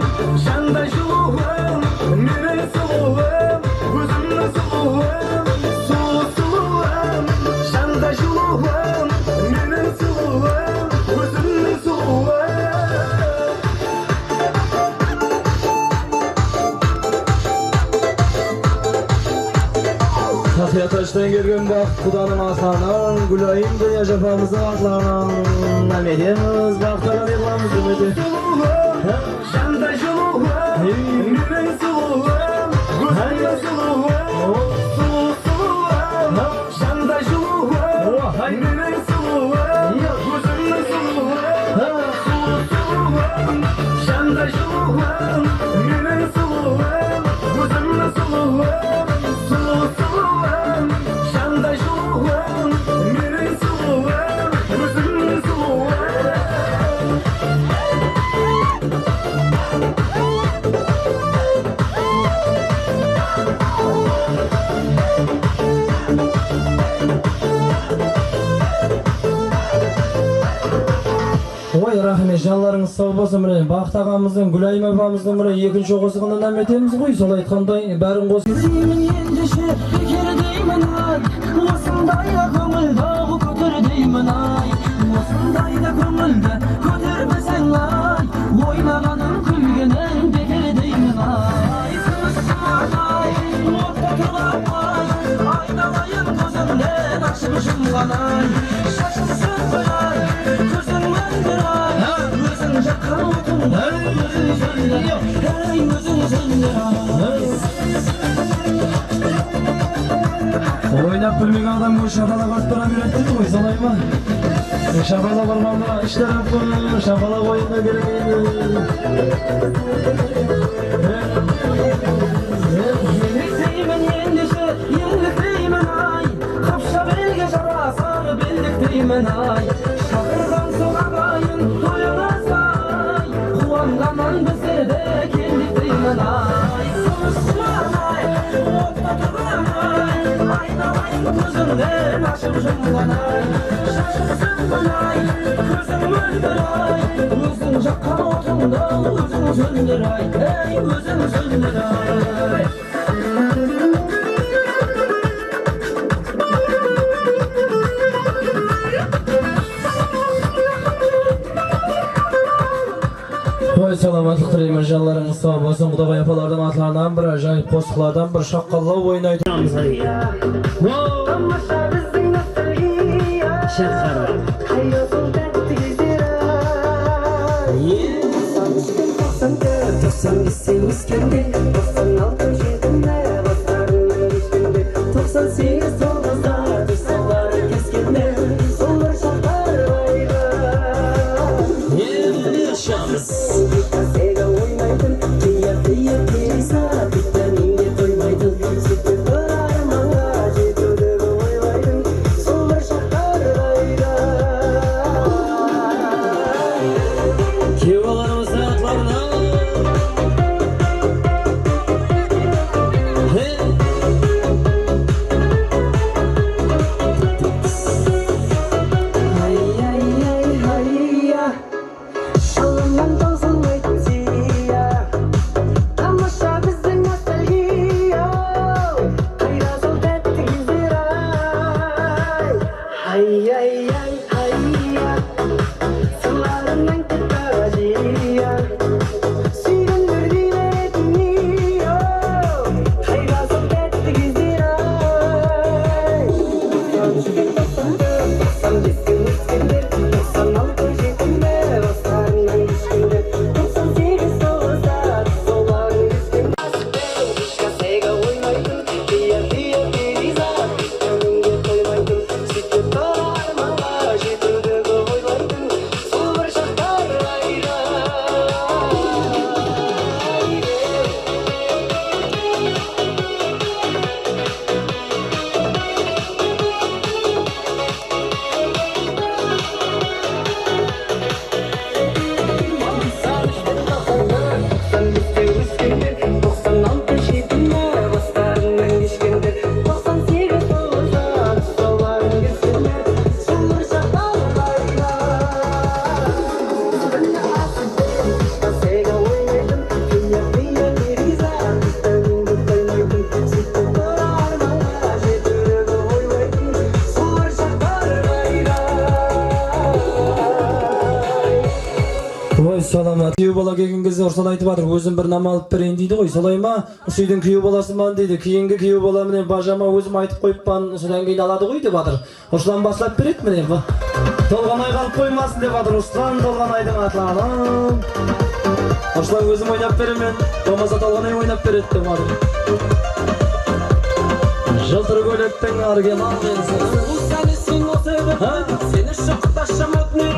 shanday suvim, mening suvim, o'zimni suvim. Suvim, shanday suvim, mening suvim, o'zimni suvim. Taqiyataşdan kelgan baxt Xudoning atlarinan Gülayim de Yaşapamızın atlarından ne diyemiz baxtlara yığılamiz demedi. Şanday suluv, mening suluvim, o'zimni suluvim. Suluv, şanday suluv, mening suluvim, o'zimni suluvim. Suluv, şanday suluv, mening suluvim, o'zimni suluvim. Suluv, şanday suluv, Рахмет, жанларыңыз сау болсын. Міне Бақыт ағамыздың, Гүлайым апамыздың міне екінші қосығынан әметеміз ғой. Сол айтқандай бәрін қосып. ендеше бекер деймін ай, осындайда көңілді көтер деймін ай, осындайда көңілді көтермесең ай, ойнағаның күлгенің бекер деймін ай. Сыңсымай отта тұрған ай, айналайын көзімнен ашып жұмған ай, шашым сөндір ай, көзің мөлдір ай, өзің жаққан отыңды өзің сөндір ай, өзің сөндір ай. Ойнап білмеген адам көз шапалақ ұрып тұра береді дейді ғой, солай ма? Шапалақ ұрғанда іштер аппын, шапалақ ойында керек еді. Еліктеймін ендеше, еліктеймін ай, қапша белге жарасар белдіктеймін ай, шақырған соң ағайын тойыңызға ай, қуанғаннан біздерде келдіктеймін ай. Сыңсымай отта тұрған ай, айналайын көзіңнен ашып жұмған ай, шашым сөндір ай, көзің мөлдір ай, өзің жаққан отыңды өзің сөндір ай, өзің сөндір ай. Ой, саламатлық тілеймін, жанларыңыз сау болсын. Құдағай апалардан атларынан бір ажайып қосықлардан бір шаққалау ойнайды. Тамаша біздің ностальгия, қайырлы тәтті кездер ай. 94-95 өскенде, 96-7-де бастарынан кешкенде, 98-9-да тұсалары кескенде, сол бір шақтар байға. Касега ойнайтын, тия-тия келса, витаминге тоймайтын, сөйтіп бір арманға жетудегі ойлайтын, сол бір шақтар байға. Кеу баларымызды атларынан. Шалымнан таусылмайтын сия, тамаша біздің ностальгия, қайда сол тәтті кездер ай. Сыларыңнан кетті ғажия, сүйгендер дейлетін ия, қайда сол тәтті кездер ай. 93-95 өскендер, 96-7-де бастарынан кешкенде, 98-9-да тұсауларын кескенде, дискотека ойнайтын, тия-тия периза, витаминге тоймайтын, сөйтіп бір арманға жетудегі ойлайтын, сол бір шақтар айда. Ой, саламат. Күйеу бала келген кезде ұрсан айтып жатыр, өзім бір нам алып берейін дейді ғой, солай ма? Осы үйдің күйеу баласыман дейді. Кейінгі күйеу бала міне бажама өзім айтып қойыппан, содан кейін алады ғой деп жатыр. Осылан бастап береді міне. Толғанай қалып қоймасын деп жатыр. Осылан Толғанайдың атларынан. Осылан өзім ойнап беремен, болмаса Толғанай ойнап береді деп жатыр. Жылтыр көйлектің аргеман менсің. Сені шоқташам өтіне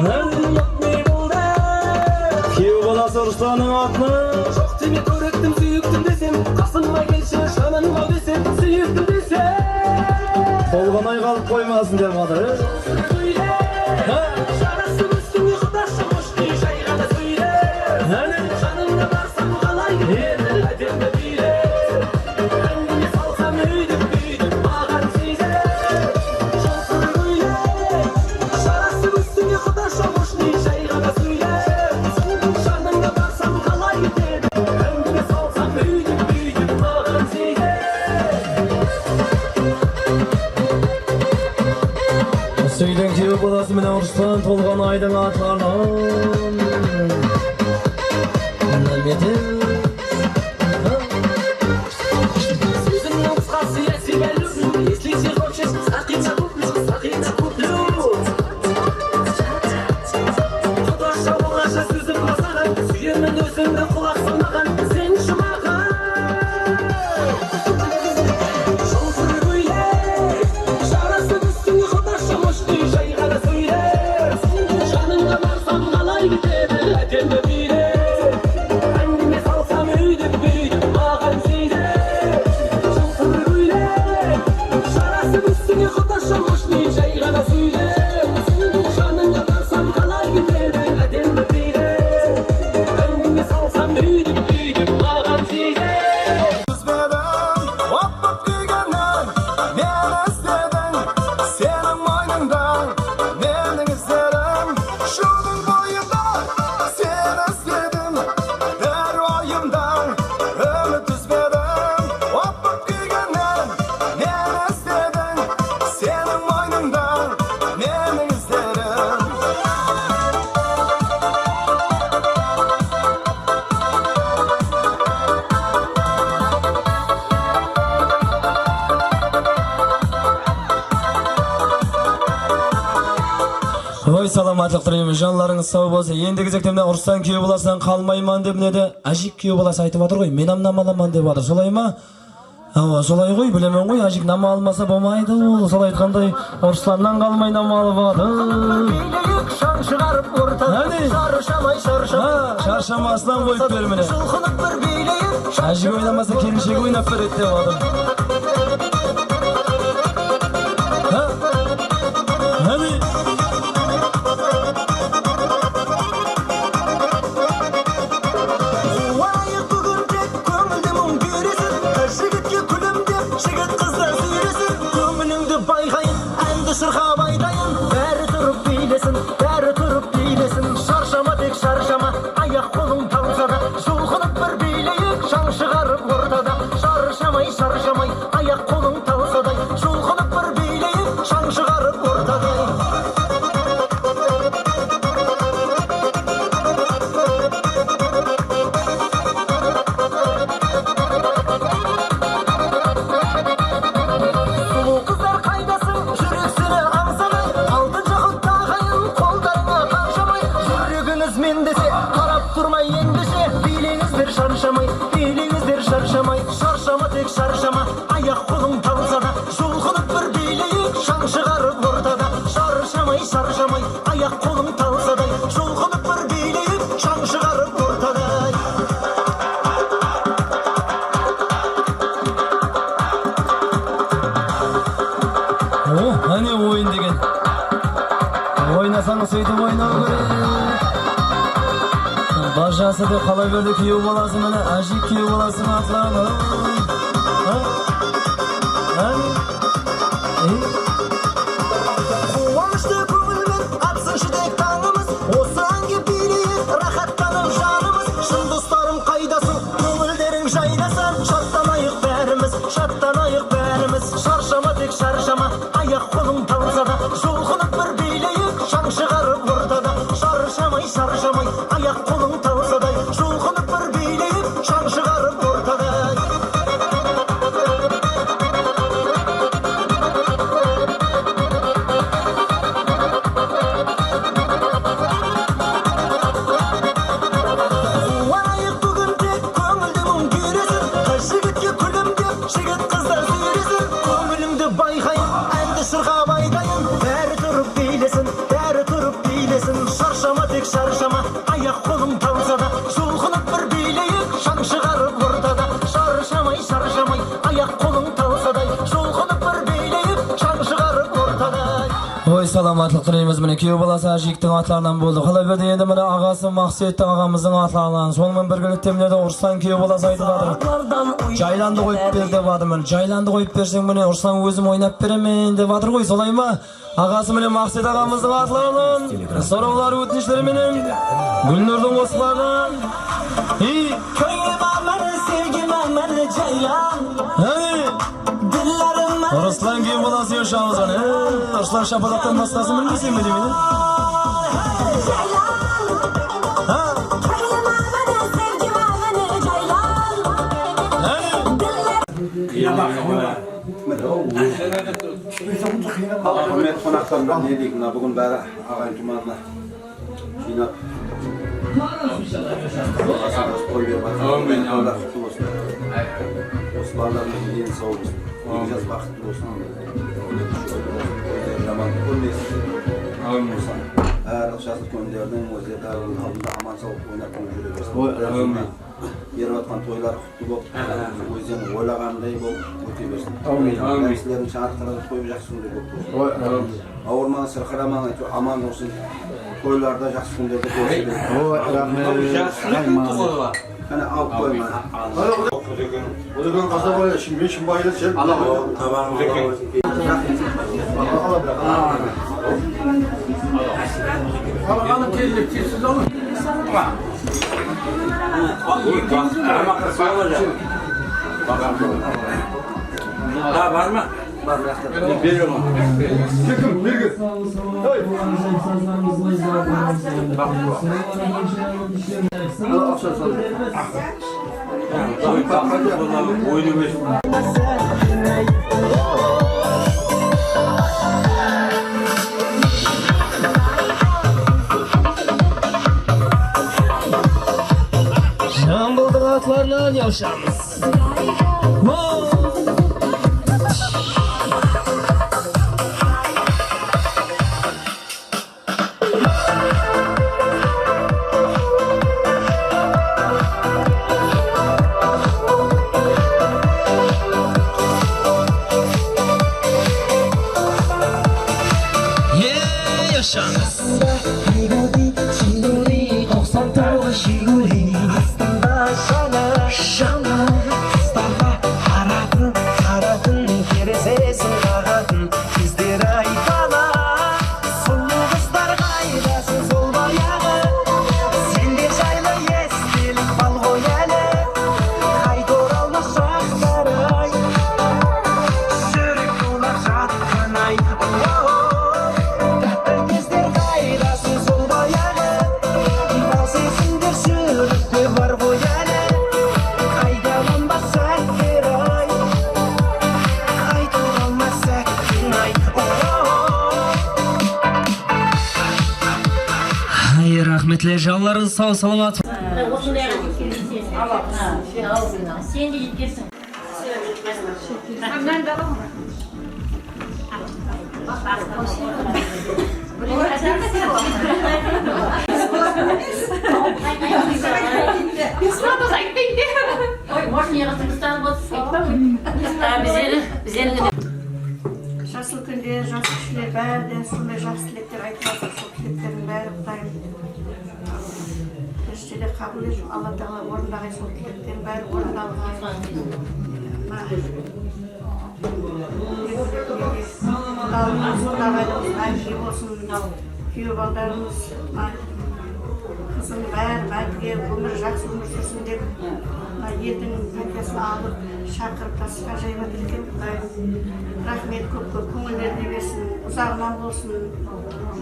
Күйеу баласы Русланның атына. жоқ деме көріктім сүйіктім десем, қасыма келші жаныма десем, сүйіктім десем. Толғанай қалып қоймасын деп жатыр. Жарасым үстіңе құдашым ұшты жайғаны сөйле, жаныңа барсам қалай әдемі биле, әңгіме салсам өйдіп маған сезе, жылтыр көйлек. Жарасым үстіңе құдашым ұшты жайғаны сөйле, Söyden kuyov bolası bilen Ruslan tolgan aydın atlanan. Сөзімнің қысқасы яси бәлу, если ты хочешь, сақина куплю. Құдаша болаша сөзім басаған, сүйемін өзімді құлақ салмаған, сен жұмаған. Жолсыз көйле, жарасы үстіңі құдаша мұшты, жай ғана сөйле. Жаныңға барсам қалай кетеді, әдемі бейде. Әңгіме салсам өйдіп бүйдіп маған сейде. Ой, саламатлық тілеймін, жанларыңыз сау болса. Ендігі кезекте ұрыстан күйеу боласынан қалмайман деп неді, әжік күйеу боласы айтып жатыр ғой, мен намаламан деп жатыр. Солай ма? Солай ғой, білемен ғой, әжік нама алмаса болмайды. Солай айтқандай ұрыстаннан қалмай нама алып жатыр. Шаршамасынан қойып бер міне. Әжік ойнамаса келіншегі ойнап береді деп жатыр. Hani oyun деген. Ойнасаңыз сөйтіп ойнау керек. Бажасы деп қалай берді күйеу баласы міне, әжік күйеу баласын атланы. Қуанышты көңілмен атсын шідек таңымыз, осы әнге билейік рахаттанып жанымыз. Шын достарым қайдасың, көңілдерің жайдасын, шаттанайық бәріміз, шаршама тек шаршама, аяқ қолың талса да, жұлқынып бір билейік, шаң шығарып ортада. Шаршамай, аяқ қолың талса да, жұлқынып бір билейік, шаң шығарып ортада. Қуанайық бүгін тек көңілді мұң күйресін, қыз жігітке күлімдеп, жігіт қыздар сүйресін. Көңіліңді байқайын, әнді шырқап айтайын, бәрі тұрып билесін, шаршама тек шаршама, аяқ қолың талса да, жұлқынып бір билейік, шаң шығарып ортада. Шаршамай, аяқ қолың талса да, жұлқынып бір билейік, шаң шығарып ортада. Ой, саламатлық тілейміз, міне күйеу баласы әжіктің атларынан болды. Қалай берді енді міне ағасы Мақсеттің ағамыздың атларынан. Сонымен біргілікте міне де ұрыстан күйеу баласы айтып жатыр. Жайланды қойып бер деп жатыр міне. Жайланды қойып берсең міне ұрыстан өзім ойнап беремін деп жатыр ғой, солай ма? Ағасы міне Мақсет ағамыздың атларынан. Сұраулар өтініштеріменен Гүлнұрдың осыларынан. Көңілім аман, sevgim amан, жайлан. Ruslan keyin bolası yaşamız ana. Ruslan şapalaktan mastasını bilmeysen mi demin? Ha? Hürmet konaklarından ne diyeyim la bugün beri ağayın tumanla şinap koy ver bakalım. Allah kutlu olsun. Osmanlı'nın yeni sağ olsun. Biraz vakitli olsun. Zaman olmasın. Her şahslık gönderdiğin vaziyetlerin halinde aman sağlık oynatmayı jürebersin. Yervatkan toylar kutlu bol. Özden oylagандай bol öte bersin. Sizlerin çağırtlarını koyacaksın dep ottu. Avurman sırkıraman aman olsun. Toylarda жақсы күндерде көрсетеді. Қане алып қойма. Одан қаза байлар, мен шымбайлар сен. Қалғаны келдік, сіз алın. Var mı? Veriyorum. Çıkın, bir gün. Oyunu ver. Şambıldık atlarla yavşamız. Yaşamız. Rahmetli canların sağ salamat. Sen de gitsin. Жасыл күнде жас кішілер бәрі сондай жақсы тілектер айтып жатыр. Сол тілектердің бәрі Құдайым періштелер қабыл етіп, Алла тағала орындаған сол тілектердің бәрі орындалған. Ағайларымыз әмші болсын, күйеу балдарымыз, қызым бәрі мәдіге өмір жақсы өмір сүрсін деп елдің пәкесін алып шақырып тасқа жайып жатыр екен. Құдайым рахмет көп көңілдеріне берсін, ұзағынан болсын.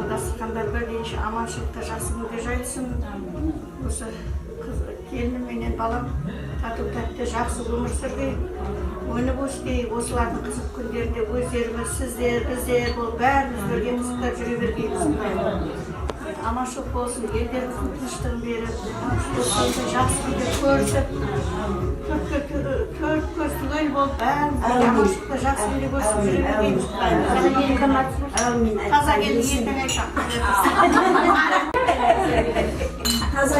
Адасқандар бірдейінше аманшылықта жақсы күнге жайылсын. Осы келінім менен балам тату тәтті жақсы өмір сүргей, өніп өскей, осылардың қызық күндерінде өздеріміз, сіздер, біздер болып бәріміз бірге қызықтап жүре бергейміз. Аманшылық болсын, елдердің тыныштығын беріп, осыларды жақсы күнде көрісіп, төрт көз түгел болып бәріміз аманшылықта жақсы күнде көрісіп жүре бергейміз. Таза келді ертең айтам. Таза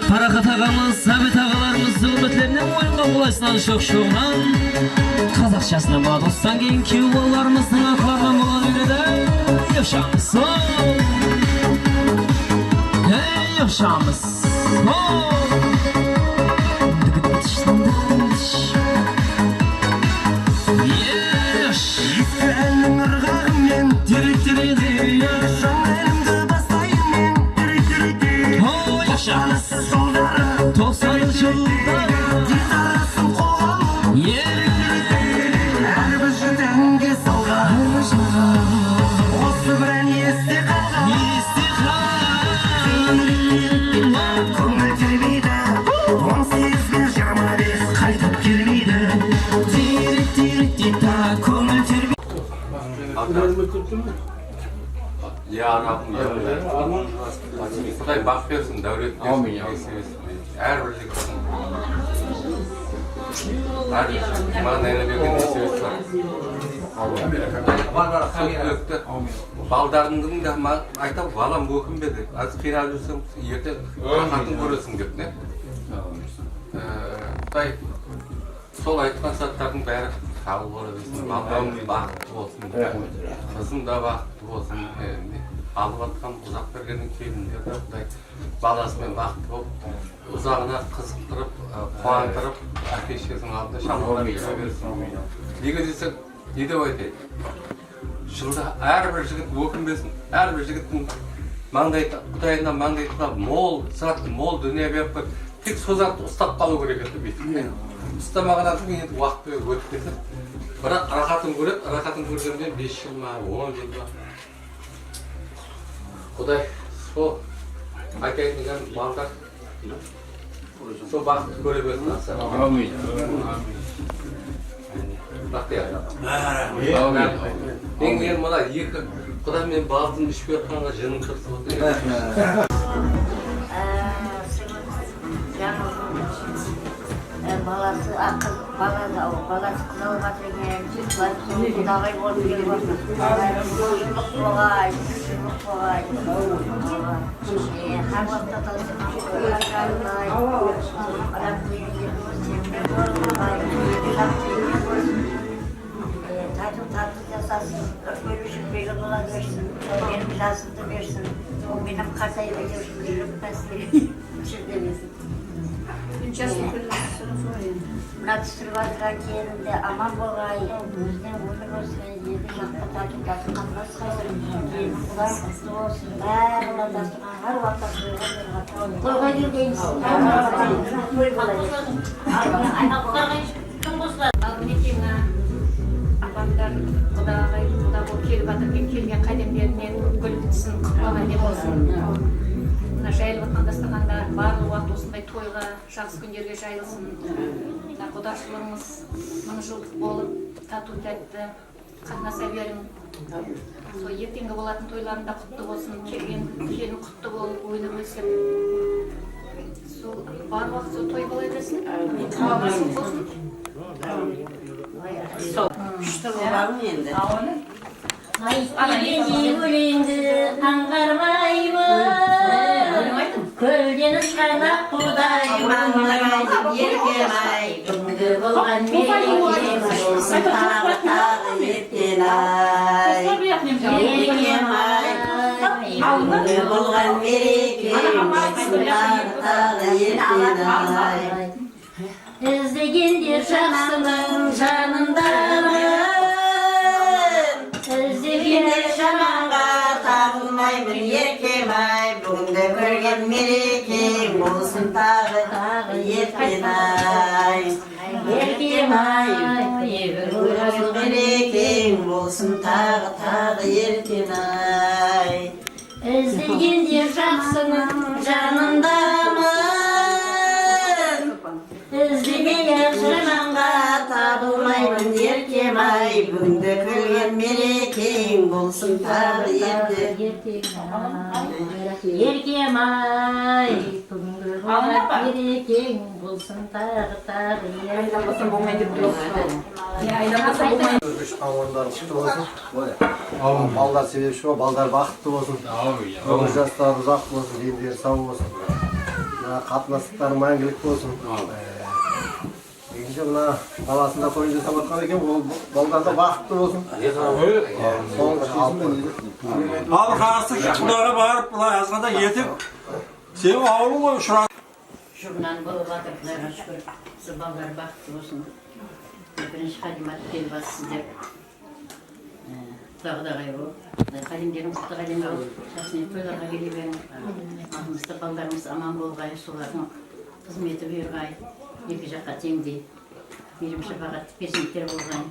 Parakat ağamız, Sabit ağalarımız zülmetlerine oyundan bulaşsan şok-şokdan Kazakçasına bağ dostan keyin kuyuvalarımızın aklardan bulan öyle yaşamız. Hey yaşamız. Şirkti ta köngül terbiye Yarabım yarabım. Kuday bak versin, devlet versin. Her bir zikretin. Her bir bana neyle bir gün seviyesi var. Öktü. Baldarındın da ayta balam bu hüküm bedi. Az kıyral yürsem yerde rahatın görürsün gökne. Kuday sol aytkan saatların beri kabul olabilsin. Baldarım bakıtlı olsun. Kızım da bakıtlı olsun. Alıp atkan uzak bergenin keyfinde de Kuday balasымен bakıtlı болып, uzağına kızıktırıp, kuantırıp, ateşkesin altında şamına bekle versin. Nege desek, ne de oydu? Жылда әрбір жігіт өкінбесін, әрбір жігіттің Құдайынан маңдайына мол, сырат мол дүние беріп қойып, тек сол затты ұстап қалу керек еді бүйтіп. Ұстамаған адам енді уақыт өтіп кетеді. Бірақ рахатын көреді, рахатын көргенде 5 жыл ма, 10 жыл ма. Құдай сол айтайын деген балдар сол бақытты көре берсін. Амин. Рахмет. Мен мына екі Құдай мен балдың ішіп жатқанға жының қырсып отыр. Баласы қыз алып жатыр екен, құдағай болып келе жатыр. Құлшылық болғай, құлшылық болғай. Har vaqtda tatlı jasasın, bölüşüp belli ola versin, benim jasımda versin, benim kartayı versin, yürütmesini demesin. Mına tüstürvatırgan yerinde aman bolğay, özden ömür olsun, yedi жақта tatlı qatnас qaysın, Құдай құтты olsun, bär ola dasturgan har vaqtda toyga жүргенсің, toy болайын. Апамдар Құдағай, Құда болып келіп жатырген келген қадемдерінен гүлсін құтпаған деп болсын. Мына жайылып жатқан дастарханда барлық уақыт осындай тойға, жақсы күндерге жайылсын. Құдашылығымыз мың жылдық болып, тату тәтті қатынаса берің. Сол ертеңгі болатын тойларында құтты болсын, келген келін құтты болып, ойлы өсіп. Сол бар уақыт сол той бола берсін. Қабырсыз болсын. Күшті болғаным енді. Айтпеген өлеңді аңғармаймын, көлден ұшқан ақ Құдай маңдайын еркем-ай, бүгінгі болған мерекем болсын тағы ертең-ай. Еркем-ай, бүгінгі болған мерекем болсын тағы ертең-ай. Іздегендер жақсының жанындамын, іздегендер жаманға табылмаймын еркем-ай, бүгінгі көрген мерекең болсын тағы ертең-ай. Еркем-ай, бүгінгі көрген мерекең болсын тағы ертең-ай. Іздегендер жақсының жанындамын, іздегендер жаманға табылмаймын еркем-ай, бүгінгі көрген мерекең болсын тағы ертең-ай. Еркем-ай, бүгінгі болған мерекең болсын тағы Балдар себепші бол, балдар бақытты болсын. Өмір жастары ұзақ болсын, дендері сау болсын. Қатынастықтары мәңгілік болсын. Екінші мына баласында той жасап жатқан екен, ол балдарда бақытты болсын. Ал қарсы Құдайға барып, бұлай азғанда етіп, сен ауылы ғой ұшырады. Жұрнан болып жатыр, Құдайға шүкір, сіз балдар бақытты болсын. Бірінші қалимат келбасы сіздер. Құдағай болып, қалимдерің құтты қалим болып, жасын тойларға келе берің. Алдымызда балдарымыз аман болғай, солардың қызметі берғай, екі жаққа теңдей, мейірім шапағатты перзенттер болғай,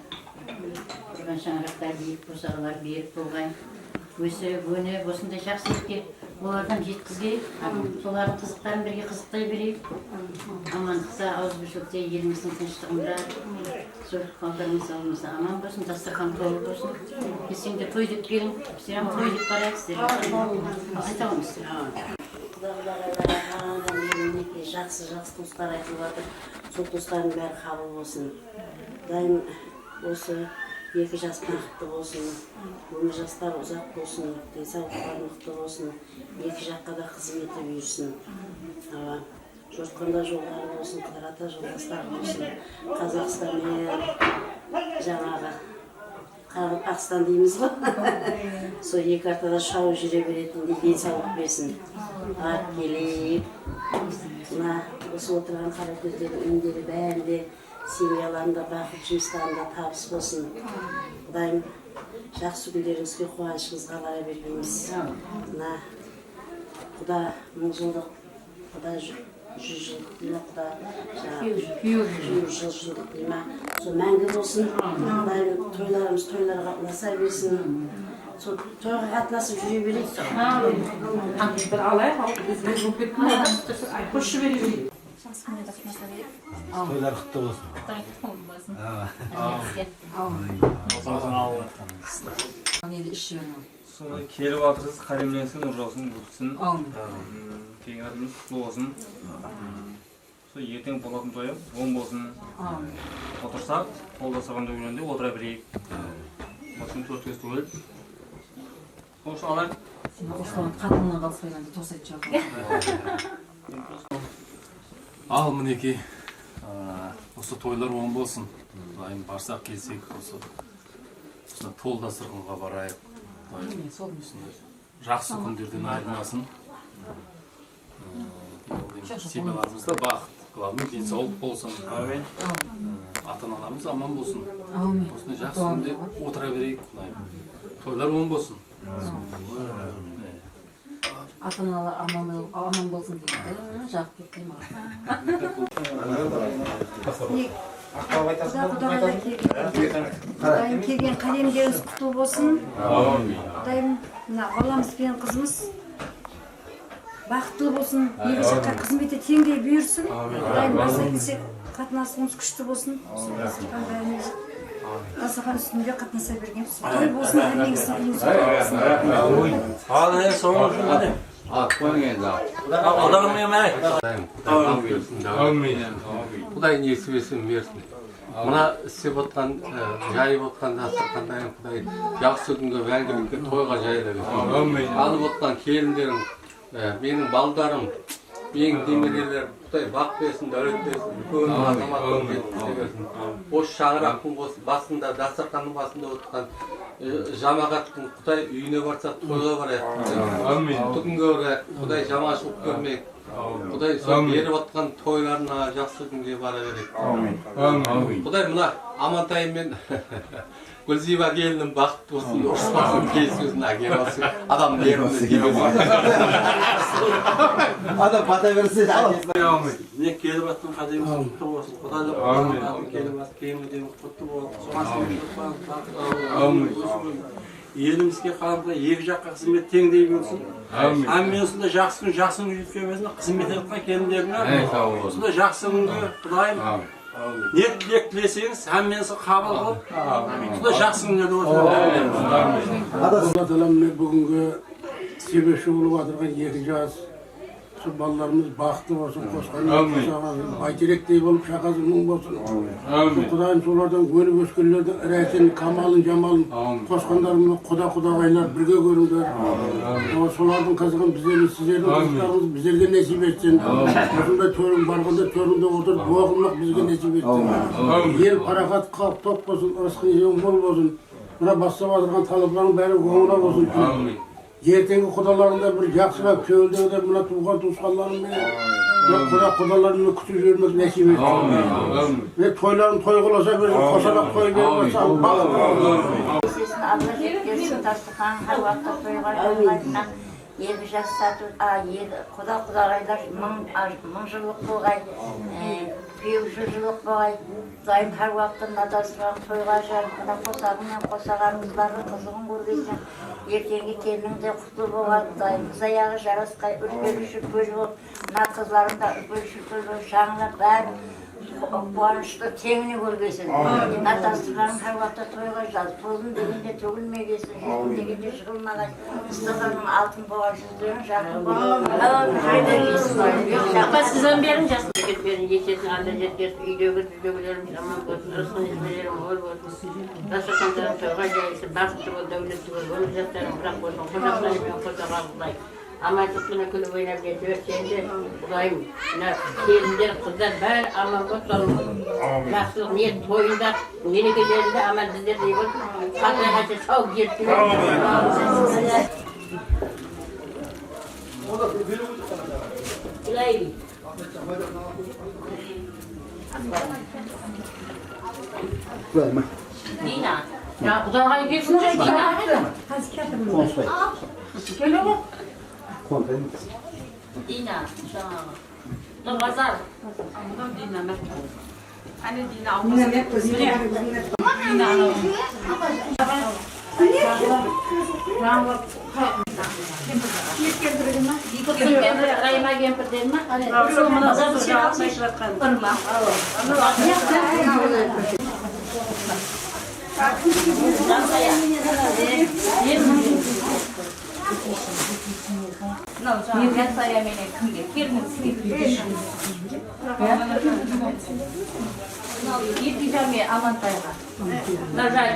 тұрған шаңырақтар биік, босағалар берік болғай, өсіп, өніп, осындай жақсылыққа олардан жеткізбейік, солардың қызықтарын бірге қызықтай берейік. Амандықта, ауызбіршілікте, еліміздің тыныштығында, зорлық балдарымыз ауылымызда аман болсын, дастархан толы болсын. Сендер той деп келің, біздер той деп барайық, сіздер айта алмайсыздар. Жақсы туыстар айтылып жатыр. Сол туыстардың бәрі қабыл болсын. Құдайым осы 2 жас бақытты болсын, өмір жастар ұзақ болсын, денсаулықтары мықты болсын, 2 жаққа да қызметі бұйырсын. Жортқанда жолдары болсын, Қыдырата жолдастар болсын, Қазақстанмен жаңағы Пақстан дейміз ғой. Сол 2 артада шауып жүре беретіндей денсаулық берсін. Ат келейік. Осы отырған қара көздердің үндері бәрінде семьяларында бақыт, жұмыстарында табыс болсын. Құдайым жақсы күндеріңізге қуанышыңызға бара бергеніміз. Құда 1000 жылдық, құда 100 жылдық дейма, құда 100 жылдық дейма. Сол мәңгі болсын. Құдайым тойларымыз тойларға қатынаса берсін. Сол тойға қатынасып жүре берейік. Bir alay, koşu veriyor. Toylar құтты болсын. Sonra kelip atırız, kalemlensin, nurjausun, bulsun. Kengardımız kutlu olsun. Sonra ертең болатын тойым, 10 болсын. Отырсақ, қолда саған дөгенде отыра берейік. Осыны 4 кез төгіліп. Осы алайық. Қатыннан қалсайғанды тосайды жоқ. Ал мінекей, осы тойлар оң болсын. Дайым барсақ келсек, осы тол дастарханға барайық. Жақсы күндерден айырмасын. Семьяларымызда бақыт, главный денсаулық болсын. Ата-аналарымыз аман болсын. Осындай жақсы күнде отыра берейік. Тойлар оң болсын. Ата-аналар аман болсын дейді. Жақып кеткен Құдайым келген қалемдеріңіз құтты болсын. Құдайым баламыз бен қызымыз бақытты болсын. 2 жаққа қызметі теңдей бұйырсын. Құдайым баса келсек қатынасымыз күшті болсын. Дастархан үстінде қатынаса берген. Той болсын, әлеміңіздің үйіңіз болсын. Құдай несібесін берсін. Мына істеп отқан, жайып отқан дастархандайын Құдай жақсы күнге, мәңгілікке, тойға жайыла берсін. Алып отқан келіндерім, менің балдарым, менің немерелер Құдай бақ берсін, дәулет берсін, үлкен азаматтың жеткізе берсін. Осы шаңырақтың басында, дастарханның басында отқан жамағаттың Құдай үйіне барсақ тойға барайық. Түгінге барайық, Құдай жамашылық көрмейік. Құдай сол беріп отқан тойларына жақсы күнге бара берейік. Құдай мына Амантайым мен Гүлзиба келінім бақытты болсын, ұрыспасын, келісөзін әкеліп алсын, адам берімді демесін. Адам бата берсе Не келіп аттың қадеміз құтты болсын. Құдайлық келіп ат кемеден құтты болсын. Елімізге қалымға 2 жаққа қызмет теңдей болсын. Әммен осында жақсы күн жетке берсін. Қызмет еткен келіндеріне осында жақсы күнге Құдайым ниет тілек тілесеңіз, әмменсі қабыл болып, осында жақсы күндерді отырып. Бүгінгі себепші болып отырған 2 жас балаларымыз бақытты болсын, қосқан байтеректей болып шақасы мұң болсын. Құдайым солардан өніп өскендердің рәсін, камалын, жамалын қосқандарымыз құда-құдағайлар бірге көріңдер. Солардың қызығын біздердің, сіздердің қызықтарыңыз біздерге нәсіп етсін. Осындай төрің барғанда төріңде отырып оқылмақ бізге нәсіп етсін. Ел парақат қалып топ болсын, ырысқын ең мол болсын. Мына бастап отырған талаптардың бәрі оңына болсын. Ертеңгі құдаларында бір жақсылап көлдегі мына туған туысқанларым менен құдаларымды күтіп жүрмек нәсіп етсін. Тойларын той қыласа берсін, қосалап той бермесе Алла жеткерсін, дастархан har уақытта тойға жолайтыннан 2 жас құда-құдағайлар 1000 жылдық болғай. күйеушілік болай. Дайым har уақытын адастырған тойға жарып, мына қосағым мен қосаған қыздардың қызығын көргенсің. Ертеңгі келінің де құтты болған. Дайым қыз аяғы жарасқай үлкен шүкөл болып, мына қызларың да үлкен шүкөл болып, жаңылап бәрі қуанышты теңіне көргесін. Атастырғаның har уақытта тойға жазып, тойдың дегенде төгілмегесін, жүздің дегенде жығылмаған. Ыстығының алтын болған жүздерің жақын болған. Сізден берін жасын берін жететін анда жеткеріп үйдегі жүздегілерім жаман болсын, ұрысқын ізмелерім өл болсын. Дастархандарың тойға жайысы, бақытты бол, дәулетті бол, өліп жастарың бірақ болсын, қожақларымен қожаға құдай. Амандықпен күні ойнап жетіп өрсеңде, Құдайым, келіндер, қыздар бәрі аман болсын. Жақсылық ниет тойында, мерекелерінде аман біздердей болсын. Қатайғаша сау жетті. Құдайым. Dina. Ya Құдайға келсін же, Dina. Келе ғой. Dina, жаңағы. Нұрбазар. Dina мәк. Әне Dina алмасы. Dina Райма кемпірден ма?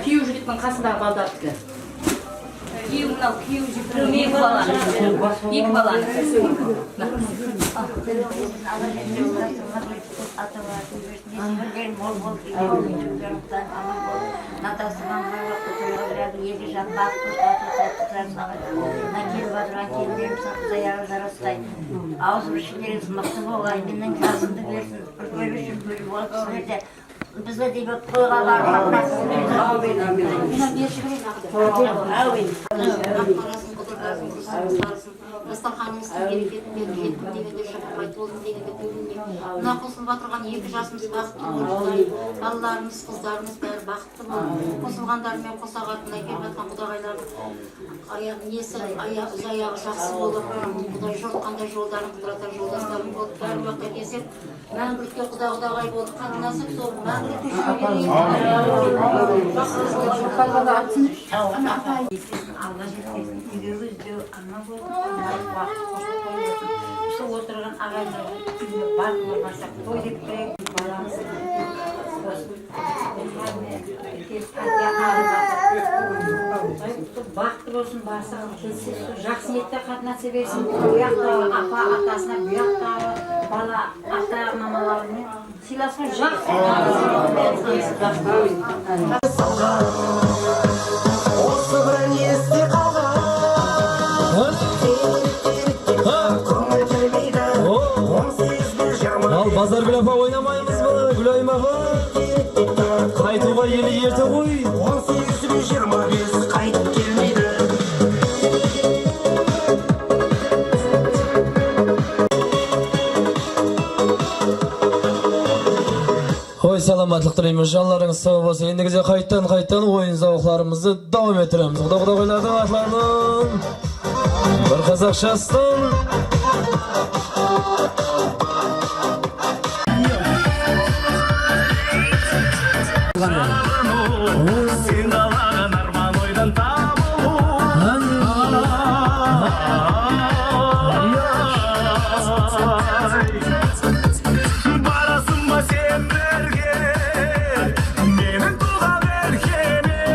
Күйеу жігіттің қасындағы балдардікі. Күйеу мынау күйеу жігіттің екі баланы. Екі баланы. Ауызым ішіндеріңіз мықты болғай, менің жасымды берсін, үлкен үшін бөлі болып сіздерде. Бізде де бір тойға бармақ. Дастарханымыздың берекетін беріп жеттім дегенде шаппай толдым дегенде төлінде. Мына қосылып отырған екі жасымыз бақытты болды. Балаларымыз, қыздарымыз бәрі бақытты болды. Қосылғандарымен қосақ артында келіп жатқан құдағайлардың аяғы жақсы болып, құдай қандай жолдарын құдыратар жолдастарым болып, бәрі уақытта келсек, мәңгілікке құдағай болып қатынасып, сол мәңгілікке Şu oturan ağayla bakma başa koyup balamız Baktı olsun bağırsağın kesin, жақсы ниетте қатынаса берсін, бұяқта апа атасына, бұяқта бала ата мамаларымен сыйласқан жақсы. Осы бір есте қалған Ал базар Гүлапа ойнамаймыз ба, Гүлайым аға? Қайтуға елі ерте ғой. 18-25 қайтып келмейді. Ой, саламатлық тілейміз, жанларыңыз сау болсын. Ендігізе қайттан ойын зауқларымызды дауым етіреміз. Құда ойлардың атларының бір қазақшастың. Сен қалаған арман ойдан табылу. Барасың ба сен бірге, менің туған еркеме.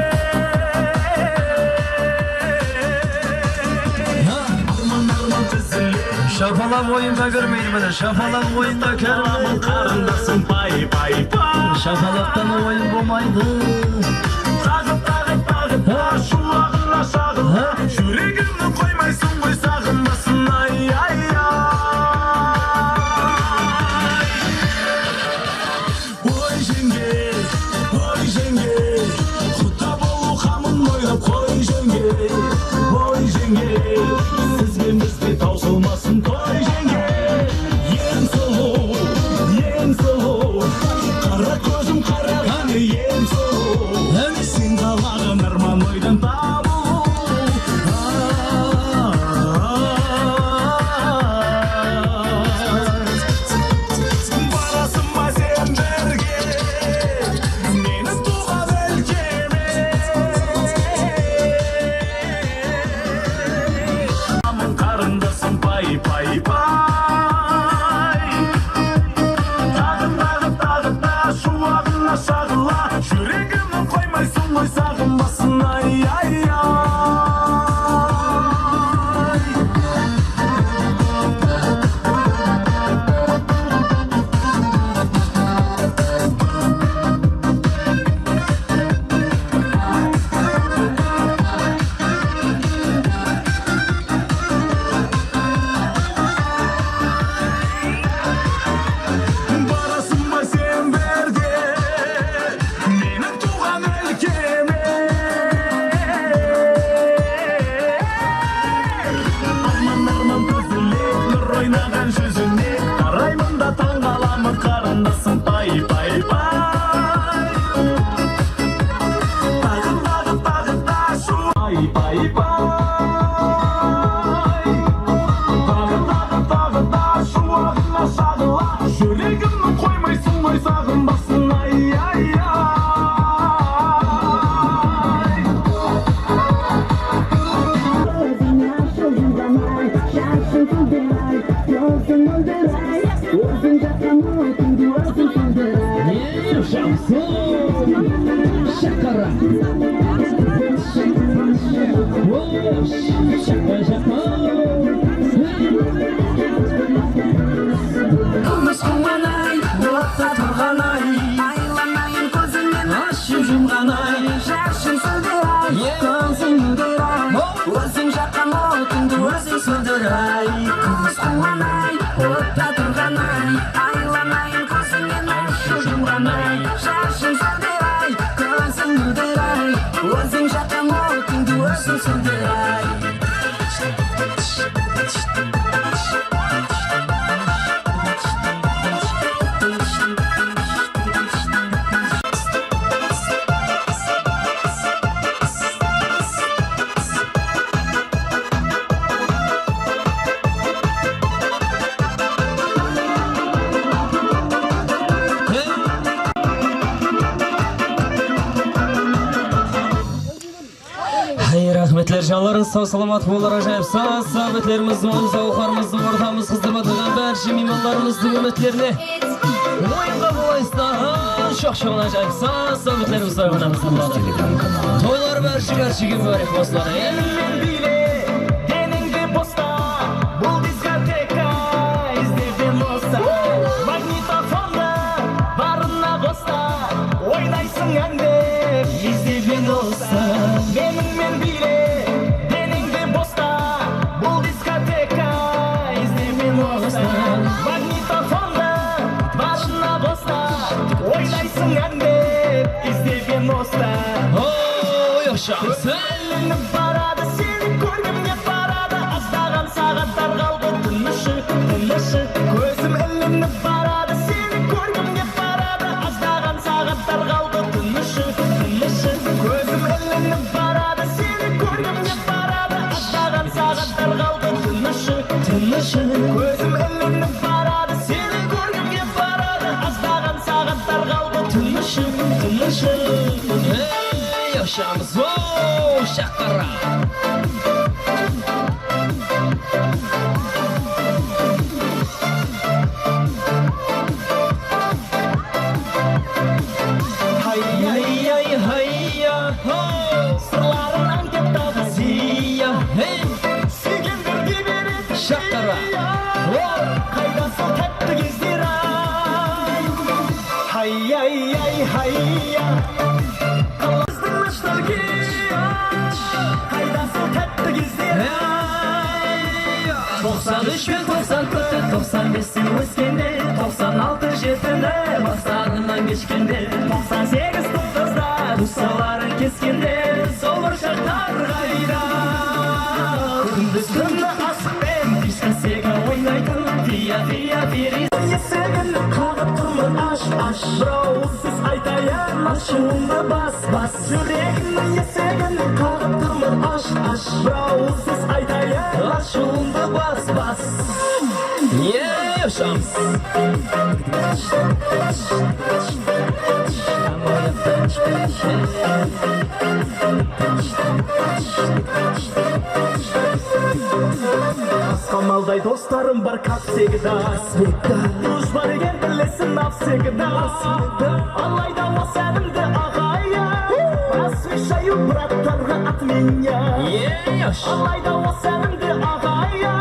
Арман тізіле. Шапалақ ойында көрмейді мені, шапалақ ойында көрмейді. Қарындасың пай. Шапалақтан ойын болмайды. Тағып, шуағына шағыл. Жүрегімді қоймайсың ғой сағынбасын, ай. Ой жеңге, құтта болу қамын ойлап қой жеңге. Ой жеңге, сізбен бізге таусылмасын той жеңге. Ең сұлу, сағын арман ойдан табу. Барасың ба сен бірге мені туған өлкеме. Аман қарындасым пай пай пай. Тағы да шуағына шағыла, жүрегімнің қоймайсың ғой сағынбасын ай ай ай. Барасың ба сен бірге менің туған өлкеме. Арман көзілек нұр ойнаған жүзіне, қараймын да таңғаламын қарындасым пай пай пай. Тағы да шу пай пай пай. Тағы да шуағына шағыла, жүрегімнің қоймайсың ғой сағынбасын ай ай ай. Күміс қуған ай, отта тұрған ай, айланайын көзіңнен ашып жұмған ай, жаршын сөндір ай, көзің үдер ай, өзің жаққан отыңды өзің сөндір ай. Күміс қуған ай, отта тұрған ай, айланайын көзіңнен ашып жұмған ай, жаршын сөндір ай, көзің үдер ай, өзің жаққан отыңды өзің сөндір ай. Рахметлер жанларын сау саламат болар ажайып сау сабетлеріміздің оң зауқарымыздың ортамыз қыздырматыған бәрші меймандарымыздың үмітлеріне ойынға болайыстан шоқ-шоғын ажайып сау сабетлеріміз ойынамыз болады. Тойлар бәрші мүбәрек болсылар. Еліңмен биле, деніңді боста, бұл дискотека іздеген болса, магнитофонда барына қоста, ойнайсың әндеп іздеген болса. Деніңмен биле, деніңді боста, бұл дискотека іздеген болса, магнитофонда барына қоста, ойнайсың әндеп іздеген болса. Сәлініп барады, сені көргімге барады, аздаған сағаттар қалды, тынышы, тынышы. Көзім ілініп барады, сені көргімге барады, аздаған сағаттар қалды, тынышы, тынышы. Көзім ілініп барады, сені көргімге барады, аздаған сағаттар қалды, тынышы, тынышы. Көзім ілініп барады, сені көргімге барады, аздаған сағаттар қалды, тынышы, тынышы. Yaşamız o şakara. Hayya hayya ho, sırlarından gitti ziya. Sevgimdir gibi şakara. Kaydası tatlı gizlir ay. Hayya hayya. Kalızdım nostalgiya. Kaydası tatlı gizlir ay. 93 ve 94, 95'sin öskende, 96 jetinde, maksağından geçkende, 98 9'da, tusaların keskende, solur şartlar gayda. Gündüz günü asıl ben, diskasega oynaydın, diya biri. есігін қағып тұрмын аш бір ауыз сөз айтайын ашуымды бас жүрегімнің есігін қағып тұрмын аш бір ауыз сөз айтайын ашуымды бас Шамс. Қамалдай достарым бар как всегда Дружба деген білесің навсегда Алайда осы әнімді ағайын Посвящаю браттарға от меня Алайда осы әнімді ағайын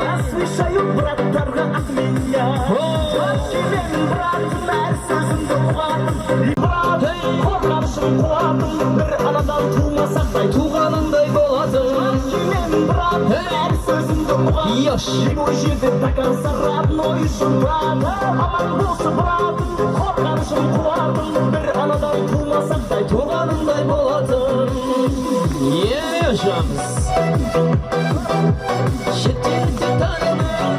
Посвящаю браттарға от меня Мен братым әр сөзімді ұғатым Братым қорғанышым қуатым Бір анадан тумасақтай туғанындай болатым Мен братым әр сөзімді ұғатым Любой жерде доказа родной үшін братым Аман болшы братым қорғанышым қуатым Бір анадан тумасақтай туғанындай болатым Шамс. Шетелде танымын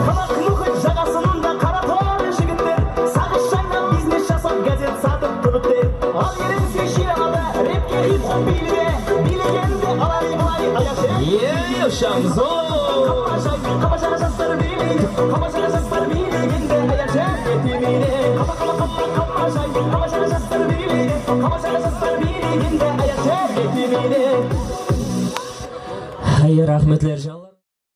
Қалақ мұхит жағасында қараторы жігіттер Сағыз шайнап бизнес жасап газет сатып тұрыптер Ал ерен сүйші ағада репке хип-хоп билегенде алай-былай аяқ Шамс. Қамажара жастар билейді Қамажара жастар билегенде аяқ жер Қамажара жастар билейді Қамажара жастар билегенде аяқ жер Hayır rahmetler.